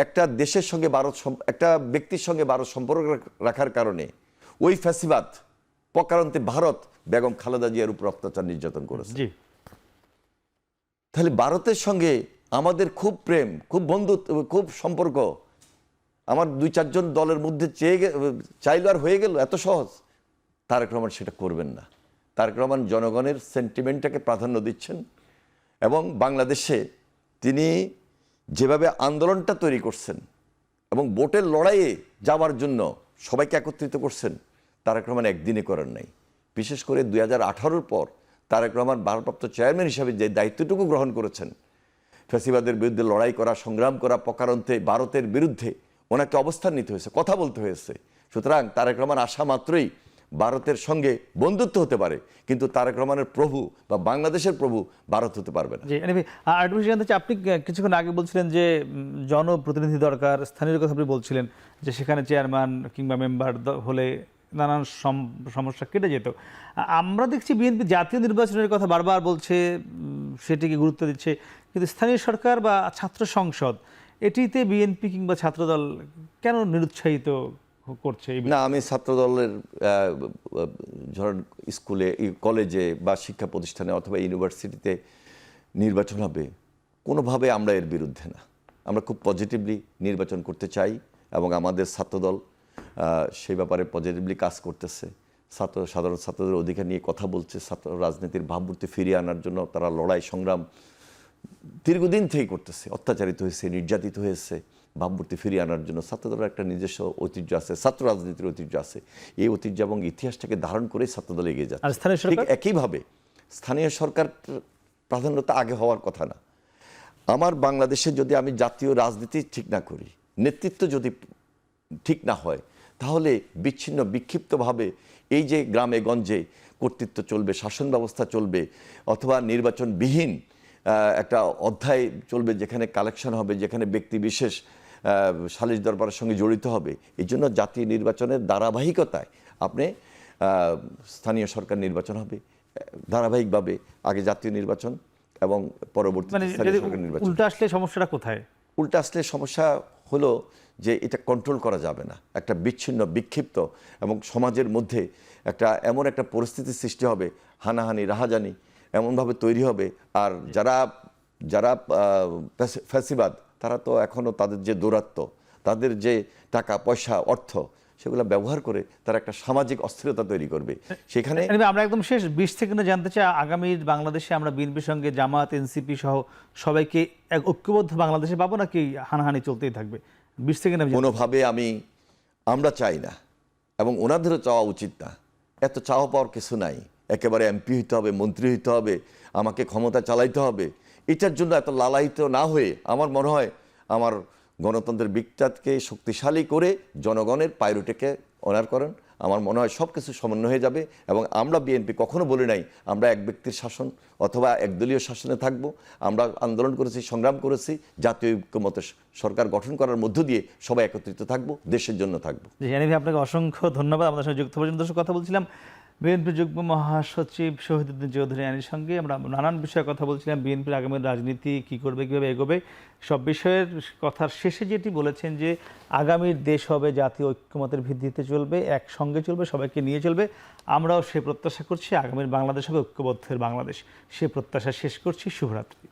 একটা দেশের সঙ্গে একটা ব্যক্তির সঙ্গে ভারত সম্পর্ক রাখার কারণে ওই ফ্যাসিবাদ পকারান্তে ভারত বেগম খালেদা জিয়ার উপর অত্যাচার নির্যাতন করেছে। তাহলে ভারতের সঙ্গে আমাদের খুব প্রেম, খুব বন্ধুত্ব, খুব সম্পর্ক, আমার 2-4 জন দলের মধ্যে চাইলো আর হয়ে গেল, এত সহজ? তারেক রহমান সেটা করবেন না। তারেক রহমান জনগণের সেন্টিমেন্টটাকে প্রাধান্য দিচ্ছেন, এবং বাংলাদেশে তিনি যেভাবে আন্দোলনটা তৈরি করছেন এবং ভোটের লড়াইয়ে যাওয়ার জন্য সবাইকে একত্রিত করছেন, তারেক রহমান একদিনে করেন নাই। বিশেষ করে 2018-র পর তারেক রহমান ভারপ্রাপ্ত চেয়ারম্যান হিসাবে যে দায়িত্বটুকু গ্রহণ করেছেন, ফ্যাসিবাদের বিরুদ্ধে লড়াই করা, সংগ্রাম করা, পকারান্তে ভারতের বিরুদ্ধে ওনাকে অবস্থান নিতে হয়েছে, কথা বলতে হয়েছে। সুতরাং তারেক রহমান আসা মাত্রই ভারতের সঙ্গে বন্ধুত্ব হতে পারে, কিন্তু তারেক রহমানের প্রভু বা বাংলাদেশের প্রভু ভারত হতে পারবে না। আপনি কিছুক্ষণ আগে বলছিলেন যে জনপ্রতিনিধি দরকার, স্থানীয় কথা আপনি বলছিলেন যে সেখানে চেয়ারম্যান কিংবা মেম্বার হলে নানান সমস্যা কেটে যেত। আমরা দেখছি বিএনপি জাতীয় নির্বাচনের কথা বারবার বলছে, সেটিকে গুরুত্ব দিচ্ছে, কিন্তু স্থানীয় সরকার বা ছাত্র সংসদ এটিতে বিএনপি কিংবা ছাত্রদল কেন নিরুৎসাহিত করছে? না, আমি ছাত্রদলের ধরেন স্কুলে, কলেজে বা শিক্ষা প্রতিষ্ঠানে অথবা ইউনিভার্সিটিতে নির্বাচন হবে, কোনোভাবে আমরা এর বিরুদ্ধে না। আমরা খুব পজিটিভলি নির্বাচন করতে চাই, এবং আমাদের ছাত্রদল সেই ব্যাপারে পজিটিভলি কাজ করতেছে। সাধারণ ছাত্রদের অধিকার নিয়ে কথা বলছে, ছাত্র রাজনীতির ভাবমূর্তি ফিরিয়ে আনার জন্য তারা লড়াই সংগ্রাম দীর্ঘদিন থেকে করতেছে। অত্যাচারিত হয়েছে, নির্যাতিত হয়েছে, ভাবমূর্তি ফিরিয়ে আনার জন্য ছাত্রদলের একটা নিজস্ব ঐতিহ্য আছে, ছাত্র রাজনীতির ঐতিহ্য আছে। এই ঐতিহ্য এবং ইতিহাসটাকে ধারণ করেই ছাত্রদল এগিয়ে যাচ্ছে। ঠিক একইভাবে স্থানীয় সরকার প্রাধান্যতা আগে হওয়ার কথা না। আমার বাংলাদেশে যদি আমি জাতীয় রাজনীতি ঠিক না করি, নেতৃত্ব যদি ঠিক না হয়, তাহলে বিচ্ছিন্ন বিক্ষিপ্তভাবে এই যে গ্রামে গঞ্জে কর্তৃত্ব চলবে, শাসন ব্যবস্থা চলবে, অথবা নির্বাচনবিহীন একটা অধ্যায় চলবে, যেখানে কালেকশন হবে, যেখানে ব্যক্তি বিশেষ সালিশ দরবারের সঙ্গে জড়িত হবে। এই জন্য জাতীয় নির্বাচনের ধারাবাহিকতায় আপনি স্থানীয় সরকার নির্বাচন হবে ধারাবাহিকভাবে, আগে জাতীয় নির্বাচন এবং পরবর্তীতে মানে স্থানীয় যদি সরকার নির্বাচন। উল্টা আসলে সমস্যাটা কোথায়? উল্টা আসলে সমস্যা হলো যে এটা কন্ট্রোল করা যাবে না, একটা বিচ্ছিন্ন বিক্ষিপ্ত এবং সমাজের মধ্যে এমন একটা পরিস্থিতি সৃষ্টি হবে, হানাহানি রাহাজানি এমনভাবে তৈরি হবে। আর যারা যারা ফ্যাসিবাদ, তারা তো এখনও তাদের যে দৌরাত্ম্য, তাদের যে টাকা পয়সা অর্থ, সেগুলো ব্যবহার করে তারা একটা সামাজিক অস্থিরতা তৈরি করবে। সেখানে আমরা একদম শেষ 20 সেকেন্ডে জানতে চাই, আগামী বাংলাদেশে আমরা বিএনপির সঙ্গে জামাত, এনসিপি সহ সবাইকে এক ঐক্যবদ্ধ বাংলাদেশে পাবো, নাকি হানাহানি চলতেই থাকবে? 20 সেকেন্ডে কোনোভাবে আমরা চাই না, এবং ওনাদেরও চাওয়া উচিত না। এত চাওয়া পাওয়ার কিছু নাই, একেবারে এমপি হইতে হবে, মন্ত্রী হইতে হবে, আমাকে ক্ষমতা চালাইতে হবে, এটার জন্য এত লালায়িত না হয়ে আমার মনে হয় আমার গণতন্ত্রের বিকটাকে শক্তিশালী করে জনগণের পায়রোটিকে অনার করেন, আমার মনে হয় সব কিছু সমন্বয় হয়ে যাবে। এবং আমরা বিএনপি কখনো বলি নাই আমরা এক ব্যক্তির শাসন অথবা একদলীয় শাসনে থাকব। আমরা আন্দোলন করেছি, সংগ্রাম করেছি, জাতীয় ঐক্যমত সরকার গঠন করার মধ্য দিয়ে সবাই একত্রিত থাকব, দেশের জন্য থাকব। জানি ভাই, আপনাকে অসংখ্য ধন্যবাদ। আমাদের সঙ্গে যুক্ত পর্যন্ত কথা বলছিলাম বিএনপি যুগ্ম মহাসচিব শহীদুদ্দিন চৌধুরী আনির সঙ্গে। আমরা নানান বিষয়ে কথা বলছিলাম, বিএনপির আগামী রাজনীতি কী করবে, কীভাবে এগোবে, সব বিষয়ের কথার শেষে যেটি বলেছেন যে আগামীর দেশ হবে জাতীয় ঐক্যমতের ভিত্তিতে চলবে, একসঙ্গে চলবে, সবাইকে নিয়ে চলবে। আমরাও সে প্রত্যাশা করছি আগামীর বাংলাদেশ হবে ঐক্যবদ্ধের বাংলাদেশ। সে প্রত্যাশা শেষ করছি। শুভরাত্রি।